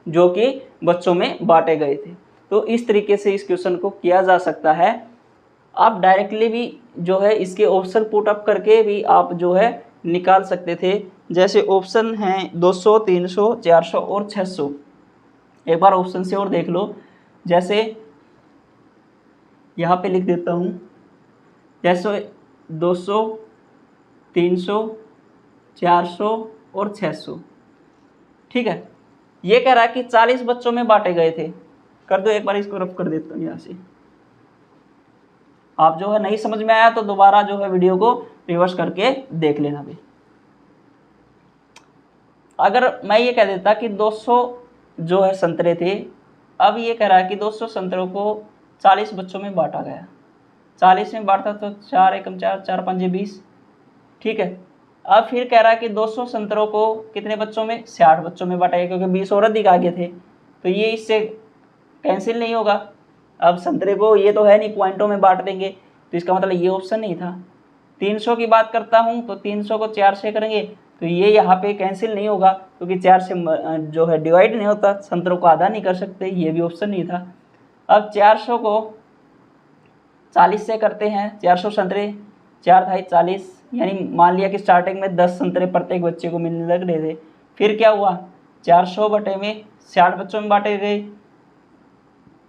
जो कि बच्चों में बांटे गए थे। तो इस तरीके से इस क्वेश्चन को किया जा सकता है। आप डायरेक्टली भी जो है इसके ऑप्शन पुट अप करके भी आप जो है निकाल सकते थे। जैसे ऑप्शन हैं 200, 300, 400 और 600। एक बार ऑप्शन से और देख लो, जैसे यहाँ पे लिख देता हूँ, जैसे 200, 300, 400 और 600, ठीक है। ये कह रहा है कि 40 बच्चों में बांटे गए थे। कर दो एक बार, इसको रफ कर देता हूँ यहाँ से। आप जो है नहीं समझ में आया तो दोबारा जो है वीडियो को रिवर्स करके देख लेना भी। अगर मैं ये कह देता कि 200 जो है संतरे थे, अब ये कह रहा है कि 200 संतरों को 40 बच्चों में बांटा गया, 40 में बांटा तो 4 एकम 4, 4 5 20, ठीक है। अब फिर कह रहा है कि 200 संतरों को कितने बच्चों में 60 बच्चों में बांटा गया, क्योंकि 20 और अधिक आगे थे तो ये इससे कैंसिल नहीं होगा। अब संतरे को ये तो है नहीं पॉइंटों में बांट देंगे, तो इसका मतलब ये ऑप्शन नहीं था। 300 की बात करता हूँ तो 300 को 4 से करेंगे तो ये यहाँ पे कैंसिल नहीं होगा, क्योंकि 4 से जो है डिवाइड नहीं होता, संतरों को आधा नहीं कर सकते, ये भी ऑप्शन नहीं था। अब 400 को 40 से करते हैं, 400 संतरे 4 × 40, यानी मान लिया कि स्टार्टिंग में 10 संतरे प्रत्येक बच्चे को मिलने लग रहे थे। फिर क्या हुआ 400 बटे में 60 बच्चों में बांटे गए,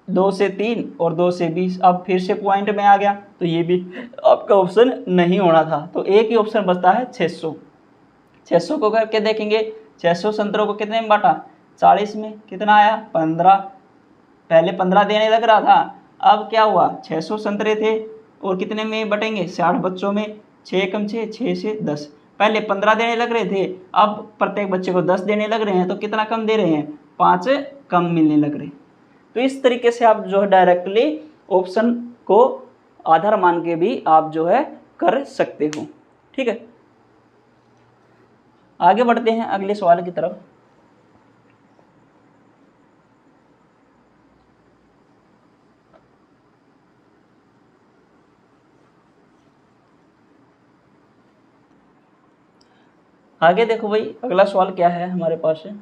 2 से 3 और 2 से 20। अब फिर से पॉइंट में आ गया तो ये भी आपका ऑप्शन नहीं होना था। तो एक ही ऑप्शन बचता है 600। 600 को करके देखेंगे, 600 संतरों को कितने में बांटा 40 में, कितना आया 15। पहले 15 देने लग रहा था, अब क्या हुआ 600 संतरे थे और कितने में बटेंगे 60 बच्चों में, 6 एकम 6, 6 से 10। पहले 15 देने लग रहे थे, अब प्रत्येक बच्चे को 10 देने लग रहे हैं, तो कितना कम दे रहे हैं 5 कम मिलने लग रहे। तो इस तरीके से आप जो है डायरेक्टली ऑप्शन को आधार मान के भी आप जो है कर सकते हो, ठीक है। आगे बढ़ते हैं अगले सवाल की तरफ। आगे देखो भाई अगला सवाल क्या है हमारे पास है।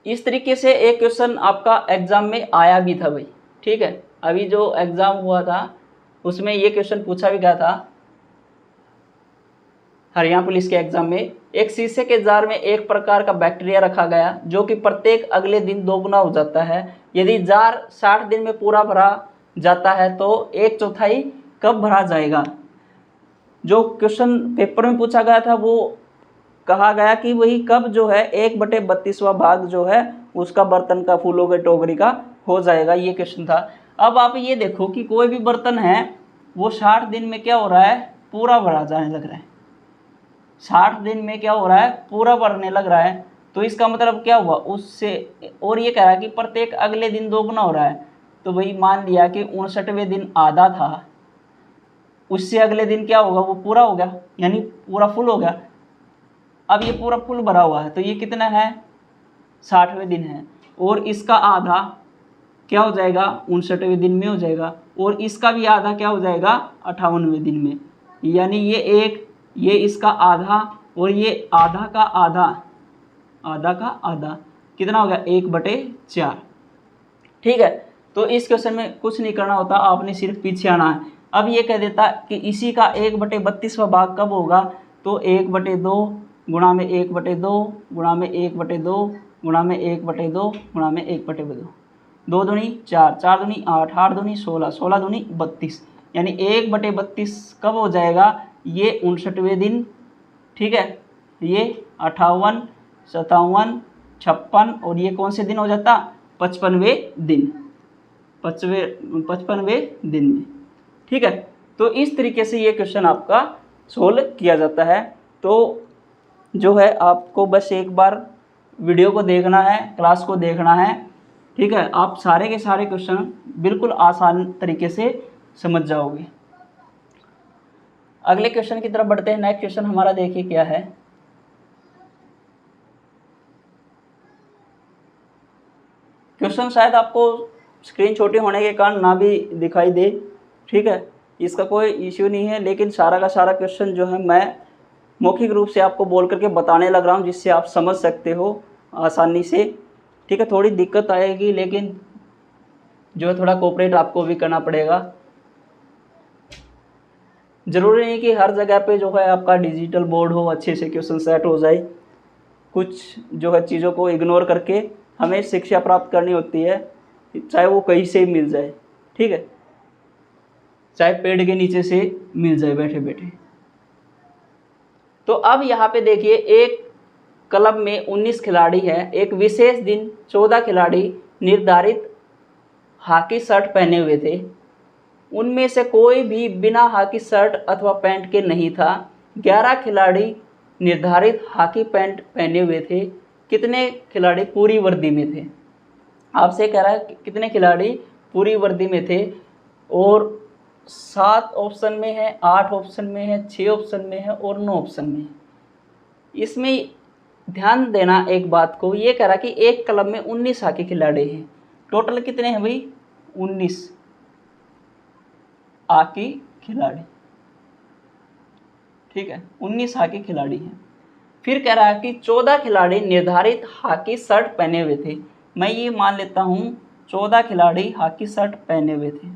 इस तरीके से एक क्वेश्चन आपका एग्जाम में आया भी था भाई, ठीक है। अभी जो एग्जाम हुआ था उसमें ये क्वेश्चन पूछा भी गया था हरियाणा पुलिस के एग्जाम में। एक शीशे के जार में एक प्रकार का बैक्टीरिया रखा गया जो कि प्रत्येक अगले दिन 2 गुना हो जाता है। यदि जार 60 दिन में पूरा भरा जाता है तो 1/4 कब भरा जाएगा। जो क्वेश्चन पेपर में पूछा गया था वो कहा गया कि वही कब जो है 1/32वां भाग जो है उसका बर्तन का फूलों के टोकरी का हो जाएगा, ये क्वेश्चन था। अब आप ये देखो कि कोई भी बर्तन है वो 60 दिन में क्या हो रहा है पूरा भरा जाने लग रहा है, 60 दिन में क्या हो रहा है पूरा भरने लग रहा है। तो इसका मतलब क्या हुआ उससे, और ये कह रहा है कि प्रत्येक अगले दिन 2 गुना हो रहा है। तो वही मान लिया कि 59वें दिन आधा था, उससे अगले दिन क्या होगा वो पूरा हो गया, यानी पूरा फुल हो गया। अब ये पूरा फुल भरा हुआ है तो ये कितना है 60वें दिन है, और इसका आधा क्या हो जाएगा, 59वें दिन में हो जाएगा, और इसका भी आधा क्या हो जाएगा, 58वें दिन में। यानी ये एक, ये इसका आधा, और ये आधा का आधा, आधा का आधा कितना हो गया, 1/4। ठीक है, तो इस क्वेश्चन में कुछ नहीं करना होता, आपने सिर्फ पीछे आना है। अब ये कह देता कि इसी का 1/32वां भाग कब होगा, तो 1/2 गुणा में 1/2 गुणा में 1/2 गुणा में 1/2 गुणा में 1/2, 2 दूनी 4, 4 दूनी 8, 8 दूनी 16, 16 दूनी 32, यानी 1/32 कब हो जाएगा, ये 59वें दिन। ठीक है, ये 58, 57, 56, और ये कौन से दिन हो जाता, 55वें दिन, 55वें दिन में। ठीक है, तो इस तरीके से ये क्वेश्चन आपका सोल्व किया जाता है। तो जो है आपको बस एक बार वीडियो को देखना है, क्लास को देखना है। ठीक है, आप सारे के सारे क्वेश्चन बिल्कुल आसान तरीके से समझ जाओगे। अगले क्वेश्चन की तरफ बढ़ते हैं। नेक्स्ट क्वेश्चन हमारा देखिए क्या है। क्वेश्चन शायद आपको स्क्रीन छोटी होने के कारण ना भी दिखाई दे, ठीक है, इसका कोई इश्यू नहीं है, लेकिन सारा का सारा क्वेश्चन जो है मैं मौखिक रूप से आपको बोल करके बताने लग रहा हूँ, जिससे आप समझ सकते हो आसानी से। ठीक है, थोड़ी दिक्कत आएगी, लेकिन जो है थोड़ा कोऑपरेट आपको भी करना पड़ेगा। ज़रूरी नहीं कि हर जगह पे जो है आपका डिजिटल बोर्ड हो, अच्छे से क्वेश्चन सेट हो जाए। कुछ जो है चीज़ों को इग्नोर करके हमें शिक्षा प्राप्त करनी होती है, चाहे वो कहीं से मिल जाए। ठीक है, चाहे पेड़ के नीचे से मिल जाए बैठे बैठे। तो अब यहाँ पे देखिए, एक क्लब में 19 खिलाड़ी है। एक विशेष दिन 14 खिलाड़ी निर्धारित हॉकी शर्ट पहने हुए थे। उनमें से कोई भी बिना हॉकी शर्ट अथवा पैंट के नहीं था। 11 खिलाड़ी निर्धारित हॉकी पैंट पहने हुए थे। कितने खिलाड़ी पूरी वर्दी में थे? आपसे कह रहा है कितने खिलाड़ी पूरी वर्दी में थे, और 7 ऑप्शन में है, 8 ऑप्शन में है, 6 ऑप्शन में है और 9 ऑप्शन में है। इसमें ध्यान देना एक बात को, ये कह रहा कि एक क्लब में 19 हॉकी खिलाड़ी हैं। टोटल कितने हैं भाई? 19 हॉकी खिलाड़ी। ठीक है, 19 हॉकी खिलाड़ी हैं। फिर कह रहा है कि 14 खिलाड़ी निर्धारित हॉकी शर्ट पहने हुए थे। मैं ये मान लेता हूँ 14 खिलाड़ी हॉकी शर्ट पहने हुए थे।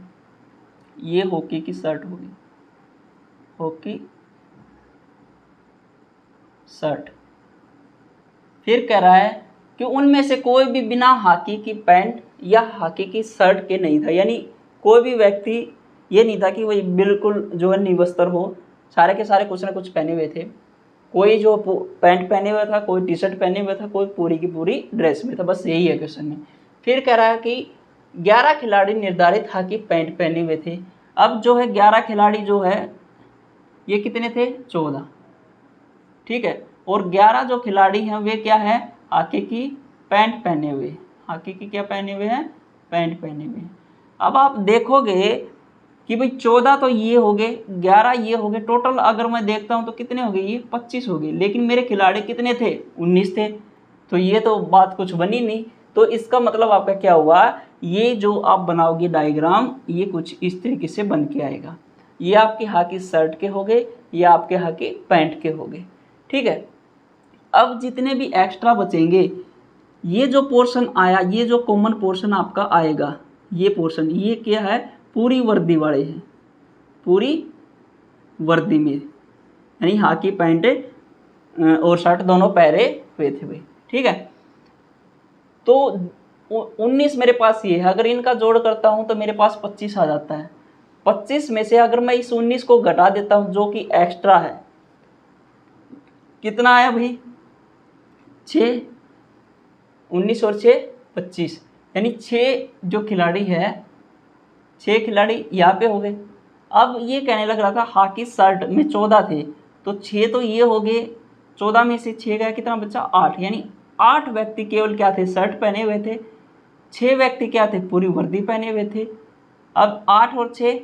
ये हॉकी की शर्ट होगी, हॉकी शर्ट। फिर कह रहा है कि उनमें से कोई भी बिना हॉकी की पैंट या हॉकी की शर्ट के नहीं था। यानी कोई भी व्यक्ति ये नहीं था कि वही बिल्कुल जो है निवस्त्र हो, सारे के सारे कुछ ना कुछ पहने हुए थे। कोई जो पैंट पहने हुआ था, कोई टी शर्ट पहने हुआ था, कोई पूरी की पूरी ड्रेस में था। बस यही है क्वेश्चन में। फिर कह रहा है कि 11 खिलाड़ी निर्धारित हॉकी पैंट पहने हुए थे। अब जो है 11 खिलाड़ी जो है ये कितने थे? 14। ठीक है, और 11 जो खिलाड़ी हैं वे क्या है? हॉकी की पैंट पहने हुए। हॉकी की क्या पहने हुए हैं? पैंट पहने हुए। अब आप देखोगे कि भाई 14 तो ये हो गए, 11 ये हो गए, टोटल अगर मैं देखता हूँ तो कितने हो गए? ये 25 हो गए। लेकिन मेरे खिलाड़ी कितने थे? 19 थे। तो ये तो बात कुछ बनी नहीं। तो इसका मतलब आपका क्या हुआ? ये जो आप बनाओगे डायग्राम, ये कुछ इस तरीके से बन के आएगा। ये आपके हॉकी शर्ट के हो गए, ये आपके हॉकी पैंट के हो गए। ठीक है, अब जितने भी एक्स्ट्रा बचेंगे, ये जो पोर्शन आया, ये जो कॉमन पोर्शन आपका आएगा, ये पोर्शन, ये क्या है? पूरी वर्दी वाले हैं, पूरी वर्दी में, यानी हॉकी पैंट और शर्ट दोनों पहरे हुए थे भाई। ठीक है, तो 19 मेरे पास ये है। अगर इनका जोड़ करता हूँ तो मेरे पास 25 आ जाता है। 25 में से अगर मैं इस 19 को घटा देता हूँ जो कि एक्स्ट्रा है, कितना आया भाई? 6। 19 और 6 25, यानी 6 जो खिलाड़ी है, 6 खिलाड़ी यहाँ पे हो गए। अब ये कहने लग रहा था हॉकी शर्ट में 14 थे, तो 6 तो ये हो गए, 14 में से 6 गया, कितना बचा? 8। यानी 8 व्यक्ति केवल क्या थे? शर्ट पहने हुए थे। 6 व्यक्ति क्या थे? पूरी वर्दी पहने हुए थे। अब 8 और 6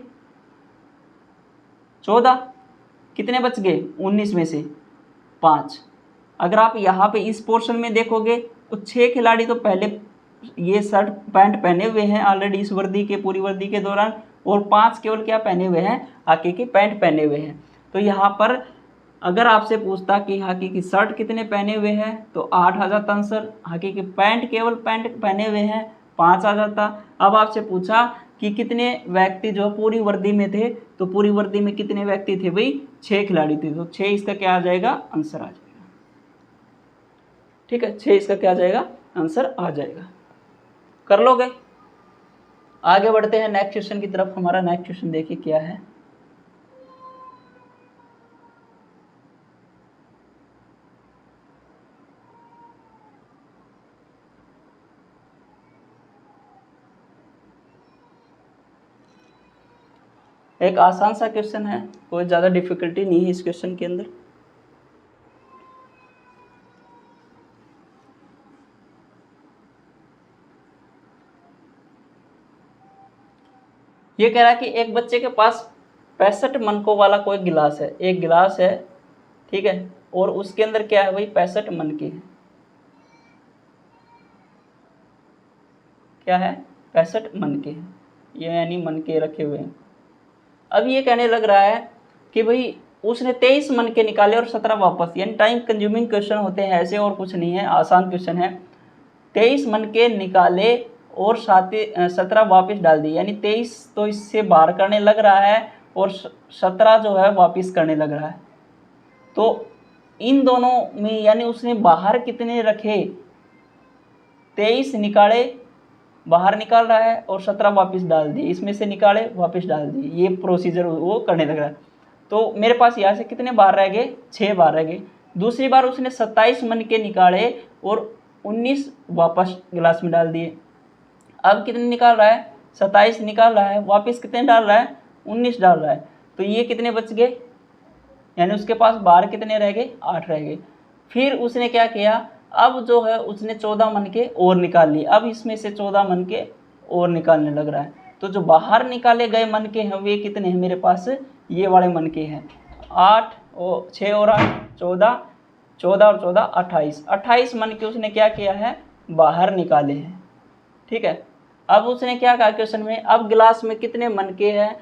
14, कितने बच गए? 19 में से 5। अगर आप यहाँ पे इस पोर्शन में देखोगे तो 6 खिलाड़ी तो पहले ये शर्ट पैंट पहने हुए हैं ऑलरेडी इस वर्दी के, पूरी वर्दी के दौरान, और 5 केवल क्या पहने हुए हैं, हॉकी की पैंट पहने हुए हैं। तो यहाँ पर अगर आपसे पूछता कि हॉकी की शर्ट कितने पहने हुए हैं तो 8 आ जाता आंसर, हॉकी की पैंट केवल पैंट पहने हुए हैं 5 आ जाता। अब आपसे पूछा कि कितने व्यक्ति जो पूरी वर्दी में थे, तो पूरी वर्दी में कितने व्यक्ति थे भाई, 6 खिलाड़ी थे, तो 6 इसका क्या आ जाएगा, आंसर आ जाएगा। ठीक है, 6 इसका क्या आ जाएगा, आंसर आ जाएगा। कर लोगे? आगे बढ़ते हैं नेक्स्ट क्वेश्चन की तरफ। हमारा नेक्स्ट क्वेश्चन देखिए क्या है। एक आसान सा क्वेश्चन है, कोई ज़्यादा डिफिकल्टी नहीं है इस क्वेश्चन के अंदर। ये कह रहा है कि एक बच्चे के पास 65 मनकों वाला कोई गिलास है, एक गिलास है, ठीक है, और उसके अंदर क्या है भाई, 65 मनके हैं। क्या है, 65 मनके हैं, ये यानी मनके रखे हुए हैं। अब ये कहने लग रहा है कि भाई उसने 23 मनके निकाले और 17 वापस, यानी टाइम कंज्यूमिंग क्वेश्चन होते हैं ऐसे, और कुछ नहीं है, आसान क्वेश्चन है। 23 मनके निकाले और 17 वापस डाल दिए, यानी 23 तो इससे बाहर करने लग रहा है और 17 जो है वापस करने लग रहा है। तो इन दोनों में यानी उसने बाहर कितने रखे, 23 निकाले बाहर निकाल रहा है और 17 वापस डाल दिए, इसमें से निकाले वापस डाल दिए, ये प्रोसीजर वो करने लग रहा है। तो मेरे पास यहाँ से कितने बाहर रह गए, 6 बाहर रह गए। दूसरी बार उसने 27 मनके निकाले और 19 वापस गिलास में डाल दिए। अब कितने निकाल रहा है, 27 निकाल रहा है, वापस कितने डाल रहा है, 19 डाल रहा है। तो ये कितने बच गए, यानी उसके पास बाहर कितने रह गए, 8 रह गए। फिर उसने क्या किया, अब जो है उसने 14 मनके और निकाल लिए। अब इसमें से 14 मनके और निकालने लग रहा है। तो जो बाहर निकाले गए मनके हैं वे कितने हैं मेरे पास, ये वाले मनके हैं 8 और 6 और 8 14, 14 और 14 28, 28 मनके उसने क्या किया है, बाहर निकाले हैं। ठीक है, अब उसने क्या कहा क्वेश्चन में, अब गिलास में कितने मनके हैं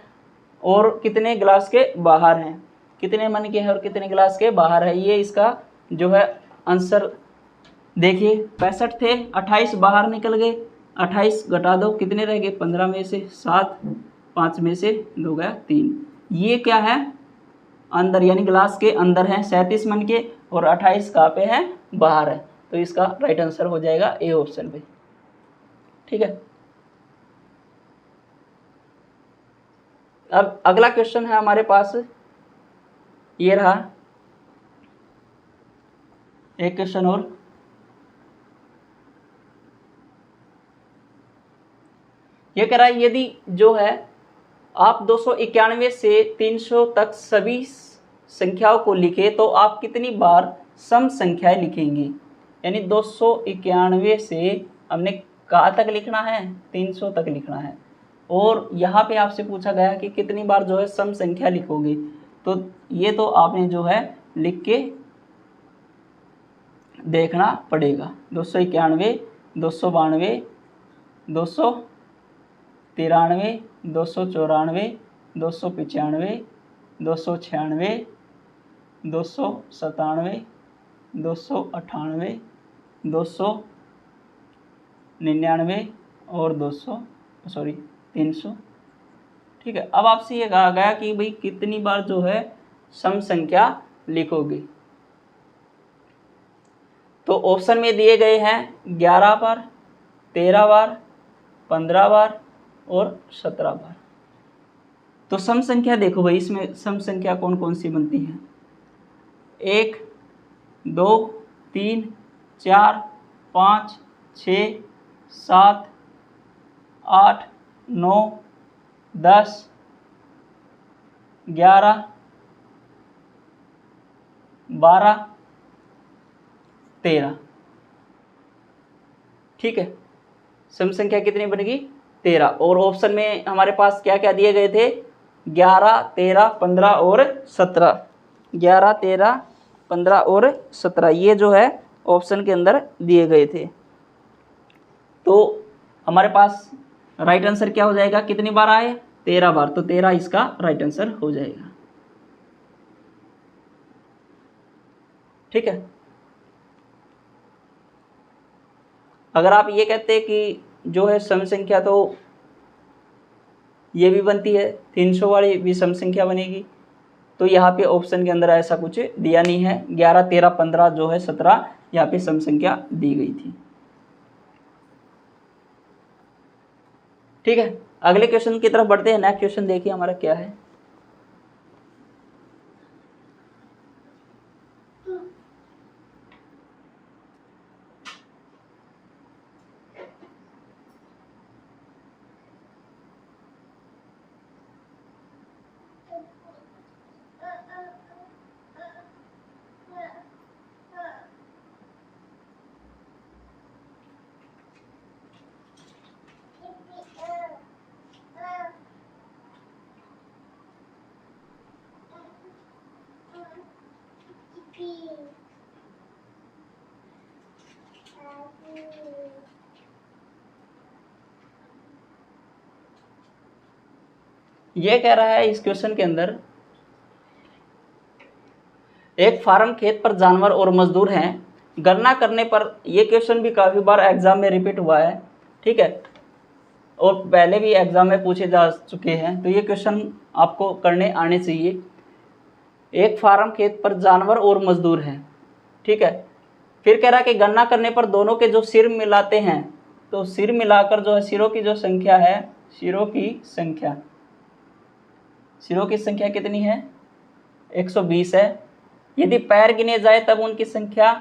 और कितने गिलास के बाहर हैं, कितने मनके हैं और कितने गिलास के बाहर है, ये इसका जो है आंसर। देखिए 65 थे, 28 बाहर निकल गए, 28 घटा दो कितने रह गए, 15 में से 7, 5 में से 2 गया 3, ये क्या है अंदर, यानी गिलास के अंदर है 37 मनके और 28 कहाँ पे है, बाहर है। तो इसका राइट आंसर हो जाएगा ए ऑप्शन पे। ठीक है, अब अगला क्वेश्चन है हमारे पास, ये रहा एक क्वेश्चन और। ये कह रहा है यदि जो है आप 291 से 300 तक सभी संख्याओं को लिखे तो आप कितनी बार सम संख्याएं लिखेंगी, यानी 291 से हमने कहाँ तक लिखना है, 300 तक लिखना है, और यहाँ पे आपसे पूछा गया कि कितनी बार जो है सम संख्या लिखोगे। तो ये तो आपने जो है लिख के देखना पड़ेगा। 291, 292, 293, 294, 295, 296, 297, 298, 299 और 300। ठीक है, अब आपसे ये कहा गया कि भाई कितनी बार जो है सम संख्या लिखोगे। तो ऑप्शन में दिए गए हैं 11 बार, 13 बार, 15 बार और 17 बार। तो सम संख्या देखो भाई, इसमें सम संख्या कौन कौन सी बनती है, 1, 2, 3, 4, 5, 6, 7, 8, 9, 10, 11, 12, 13। ठीक है, सम संख्या कितनी बनेगी, 13। और ऑप्शन में हमारे पास क्या क्या दिए गए थे, 11, 13, 15 और 17। 11, 13, 15 और 17 ये जो है ऑप्शन के अंदर दिए गए थे। तो हमारे पास राइट आंसर क्या हो जाएगा, कितनी बार आए, 13 बार, तो 13 इसका राइट आंसर हो जाएगा। ठीक है। अगर आप ये कहते कि जो है सम संख्या, तो ये भी बनती है, 300 वाली भी सम संख्या बनेगी, तो यहाँ पे ऑप्शन के अंदर ऐसा कुछ दिया नहीं है। 11, 13, 15 जो है 17 यहाँ पे सम संख्या दी गई थी। ठीक है, अगले क्वेश्चन की तरफ बढ़ते हैं। नेक्स्ट क्वेश्चन देखिए हमारा क्या है। ये कह रहा है इस क्वेश्चन के अंदर, एक फार्म खेत पर जानवर और मजदूर हैं, गणना करने पर, ये क्वेश्चन भी काफ़ी बार एग्जाम में रिपीट हुआ है। ठीक है, और पहले भी एग्जाम में पूछे जा चुके हैं, तो ये क्वेश्चन आपको करने आने चाहिए। एक फार्म खेत पर जानवर और मजदूर हैं, ठीक है, फिर कह रहा है कि गणना करने पर दोनों के जो सिर मिलाते हैं, तो सिर मिलाकर जो है सिरों की जो संख्या है, सिरों की संख्या कितनी है, 120 है। यदि पैर गिने जाए तब उनकी संख्या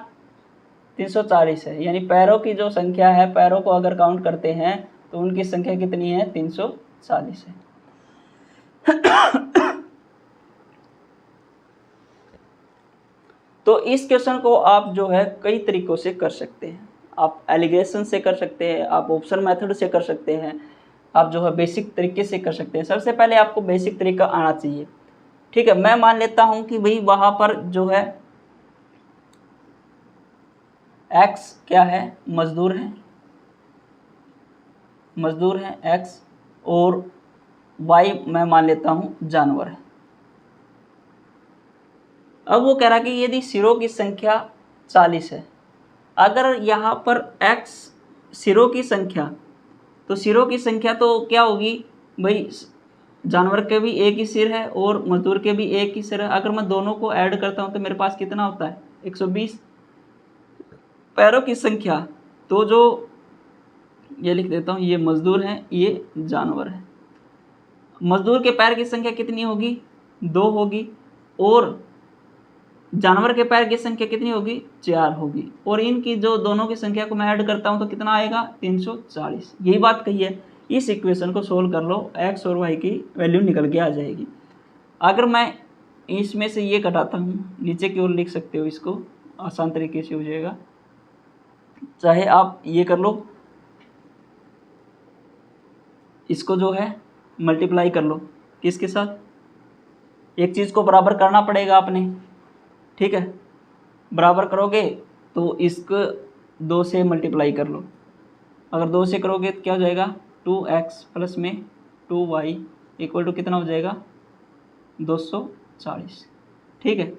340 है। यानी पैरों की जो संख्या है, पैरों को अगर काउंट करते हैं तो उनकी संख्या कितनी है, 340 है। तो इस क्वेश्चन को आप जो है कई तरीकों से कर सकते हैं। आप एलिगेशन से कर सकते हैं, आप ऑप्शन मेथड से कर सकते हैं, आप जो है बेसिक तरीके से कर सकते हैं। सबसे पहले आपको बेसिक तरीका आना चाहिए। ठीक है, मैं मान लेता हूं कि भाई वहां पर जो है x क्या है, मजदूर है x, और y मैं मान लेता हूं जानवर है। अब वो कह रहा कि यदि सिरों की संख्या 40 है, अगर यहाँ पर x सिरों की संख्या, तो सिरों की संख्या तो क्या होगी भाई, जानवर के भी एक ही सिर है और मजदूर के भी एक ही सिर है। अगर मैं दोनों को ऐड करता हूँ तो मेरे पास कितना होता है, 120। पैरों की संख्या, तो जो ये लिख देता हूँ, ये मजदूर है, ये जानवर है। मजदूर के पैर की संख्या कितनी होगी, 2 होगी, और जानवर के पैर की संख्या कितनी होगी, 4 होगी। और इनकी जो दोनों की संख्या को मैं ऐड करता हूँ तो कितना आएगा, 340। यही बात कही है। इस इक्वेशन को सोल्व कर लो, x और y की वैल्यू निकल के आ जाएगी। अगर मैं इसमें से ये घटाता हूँ, नीचे की ओर लिख सकते हो, इसको आसान तरीके से हो जाएगा। चाहे आप ये कर लो, इसको जो है मल्टीप्लाई कर लो, किसके साथ, एक चीज़ को बराबर करना पड़ेगा आपने। ठीक है, बराबर करोगे तो इसको 2 से मल्टीप्लाई कर लो। अगर 2 से करोगे तो क्या हो जाएगा, 2x प्लस में 2y इक्वल टू कितना हो जाएगा, 240। ठीक है,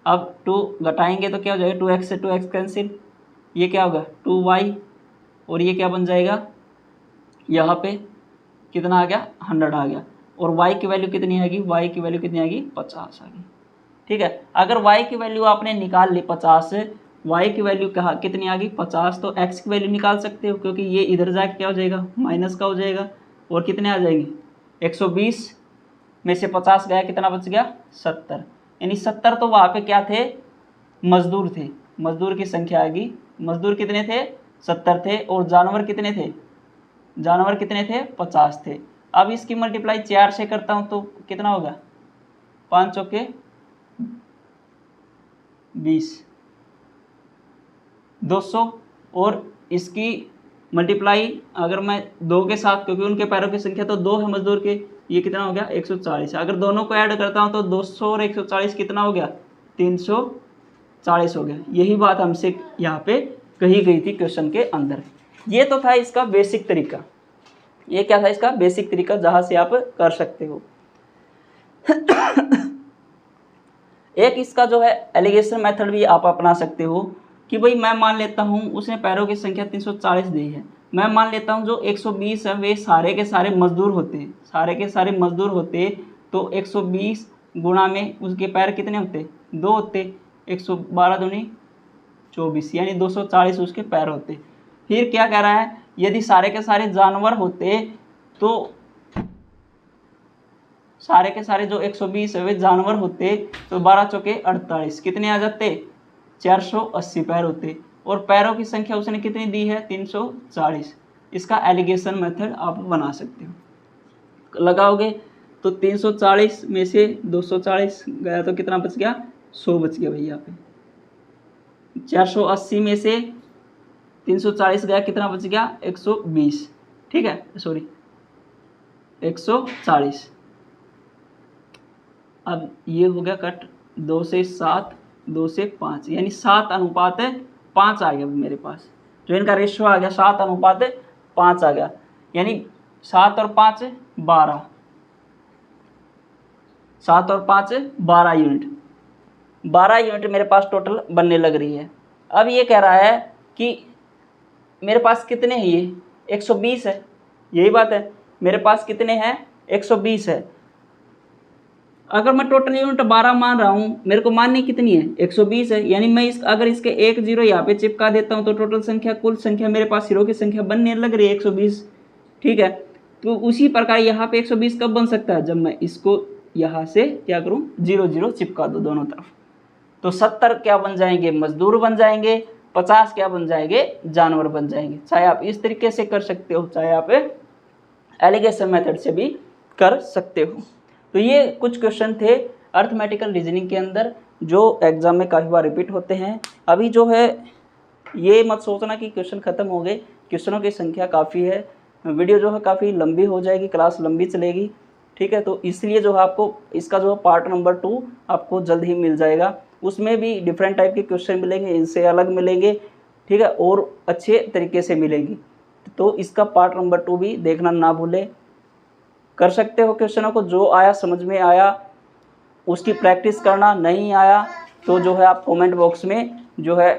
अब 2 घटाएंगे तो क्या हो जाएगा, 2x से 2x कैंसिल, ये क्या होगा 2y, और ये क्या बन जाएगा, यहाँ पे कितना आ गया, 100 आ गया। और y की वैल्यू कितनी आएगी, y की वैल्यू कितनी आएगी, 50 आ गई। ठीक है, अगर y की वैल्यू आपने निकाल ली 50 से, y की वैल्यू कहा कितनी आ गई, 50, तो x की वैल्यू निकाल सकते हो, क्योंकि ये इधर जाके क्या हो जाएगा, माइनस का हो जाएगा। और कितने आ जाएंगे, 120 में से 50 गया, कितना बच गया, 70। यानी 70 तो वहाँ पे क्या थे, मजदूर थे, मजदूर की संख्या आएगी। मजदूर कितने थे, 70 थे, और जानवर कितने थे, 50 थे। अब इसकी मल्टीप्लाई 4 से करता हूँ तो कितना होगा, 5 चौके 20, 200, और इसकी मल्टीप्लाई अगर मैं 2 के साथ, क्योंकि उनके पैरों की संख्या तो 2 है मजदूर के, ये कितना हो गया, 140। अगर दोनों को ऐड करता हूँ तो 200 और 140 कितना हो गया, 340 हो गया। यही बात हमसे यहाँ पे कही गई थी क्वेश्चन के अंदर। ये तो था इसका बेसिक तरीका, ये क्या था इसका बेसिक तरीका जहाँ से आप कर सकते हो। एक इसका जो है एलिगेशन मेथड भी आप अपना सकते हो कि भाई मैं मान लेता हूँ उसने पैरों की संख्या 340 दी है, मैं मान लेता हूँ जो 120 है वे सारे के सारे मजदूर होते हैं, सारे के सारे मजदूर होते, तो 120 गुणा में उसके पैर कितने होते, 2 होते, 112 दूनी 24 यानी 240 उसके पैर होते। फिर क्या कह रहा है, यदि सारे के सारे जानवर होते तो सारे के सारे जो 120 है वे जानवर होते तो 12 चौके 48 कितने आ जाते, 480 पैर होते, और पैरों की संख्या उसने कितनी दी है 340। इसका एलिगेशन मेथड आप बना सकते हो। लगाओगे तो 340 में से 240 गया तो कितना बच गया, 100 बच गया भैया पे। 480 में से 340 गया कितना बच गया, 120, ठीक है, सॉरी 140। अब ये हो गया कट, 2 से 7, 2 से 5 यानी 7:5 आ गया मेरे पास, जो इनका रेशियो आ गया 7:5 आ गया, यानी 7 और 5 12, 7 और 5 12 यूनिट, 12 यूनिट मेरे पास टोटल बनने लग रही है। अब ये कह रहा है कि मेरे पास कितने हैं, ये 120 है, यही बात है, मेरे पास कितने हैं 120 है। अगर मैं टोटल यूनिट 12 मान रहा हूँ, मेरे को माननी कितनी है 120 है, यानी मैं अगर इसके 1 0 यहाँ पे चिपका देता हूँ तो टोटल संख्या कुल संख्या मेरे पास सिरों की संख्या बनने लग रही है 120, ठीक है। तो उसी प्रकार यहाँ पे 120 कब बन सकता है, जब मैं इसको यहाँ से क्या करूँ 0 0 चिपका दूँ दोनों तरफ, तो 70 क्या बन जाएंगे, मजदूर बन जाएंगे, 50 क्या बन जाएंगे, जानवर बन जाएंगे। चाहे आप इस तरीके से कर सकते हो, चाहे आप एलिगेशन मेथड से भी कर सकते हो। तो ये कुछ क्वेश्चन थे अर्थमेटिकल रीजनिंग के अंदर जो एग्जाम में काफ़ी बार रिपीट होते हैं। अभी जो है ये मत सोचना कि क्वेश्चन ख़त्म हो गए, क्वेश्चनों की संख्या काफ़ी है, वीडियो जो है काफ़ी लंबी हो जाएगी, क्लास लंबी चलेगी, ठीक है। तो इसलिए जो है आपको इसका जो है पार्ट नंबर 2 आपको जल्द ही मिल जाएगा, उसमें भी डिफरेंट टाइप के क्वेश्चन मिलेंगे, इनसे अलग मिलेंगे, ठीक है, और अच्छे तरीके से मिलेंगी। तो इसका पार्ट नंबर 2 भी देखना ना भूलें। कर सकते हो क्वेश्चनों को, जो आया समझ में आया उसकी प्रैक्टिस करना, नहीं आया तो जो है आप कमेंट बॉक्स में जो है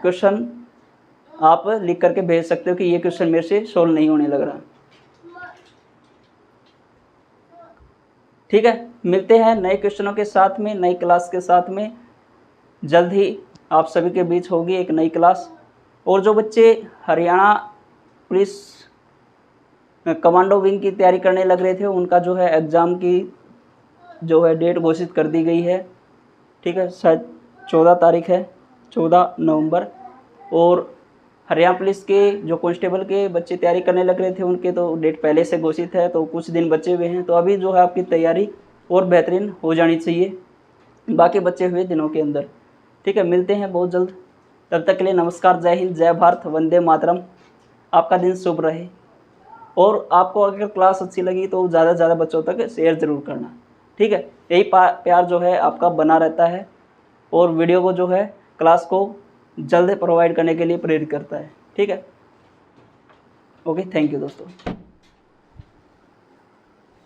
क्वेश्चन आप लिख करके भेज सकते हो कि ये क्वेश्चन मेरे से सोल्व नहीं होने लग रहा, ठीक है। मिलते हैं नए क्वेश्चनों के साथ में, नई क्लास के साथ में, जल्द ही आप सभी के बीच होगी एक नई क्लास। और जो बच्चे हरियाणा पुलिस कमांडो विंग की तैयारी करने लग रहे थे उनका जो है एग्ज़ाम की जो है डेट घोषित कर दी गई है, ठीक है, शायद 14 तारीख है, 14 नवंबर। और हरियाणा पुलिस के जो कांस्टेबल के बच्चे तैयारी करने लग रहे थे उनके तो डेट पहले से घोषित है, तो कुछ दिन बचे हुए हैं, तो अभी जो है आपकी तैयारी और बेहतरीन हो जानी चाहिए बाकी बचे हुए दिनों के अंदर, ठीक है। मिलते हैं बहुत जल्द, तब तक के लिए नमस्कार, जय हिंद, जय भारत, वंदे मातरम। आपका दिन शुभ रहे, और आपको अगर क्लास अच्छी लगी तो ज़्यादा से ज़्यादा बच्चों तक शेयर ज़रूर करना, ठीक है। यही प्यार जो है आपका बना रहता है और वीडियो को जो है क्लास को जल्द प्रोवाइड करने के लिए प्रेरित करता है, ठीक है। ओके, थैंक यू दोस्तों।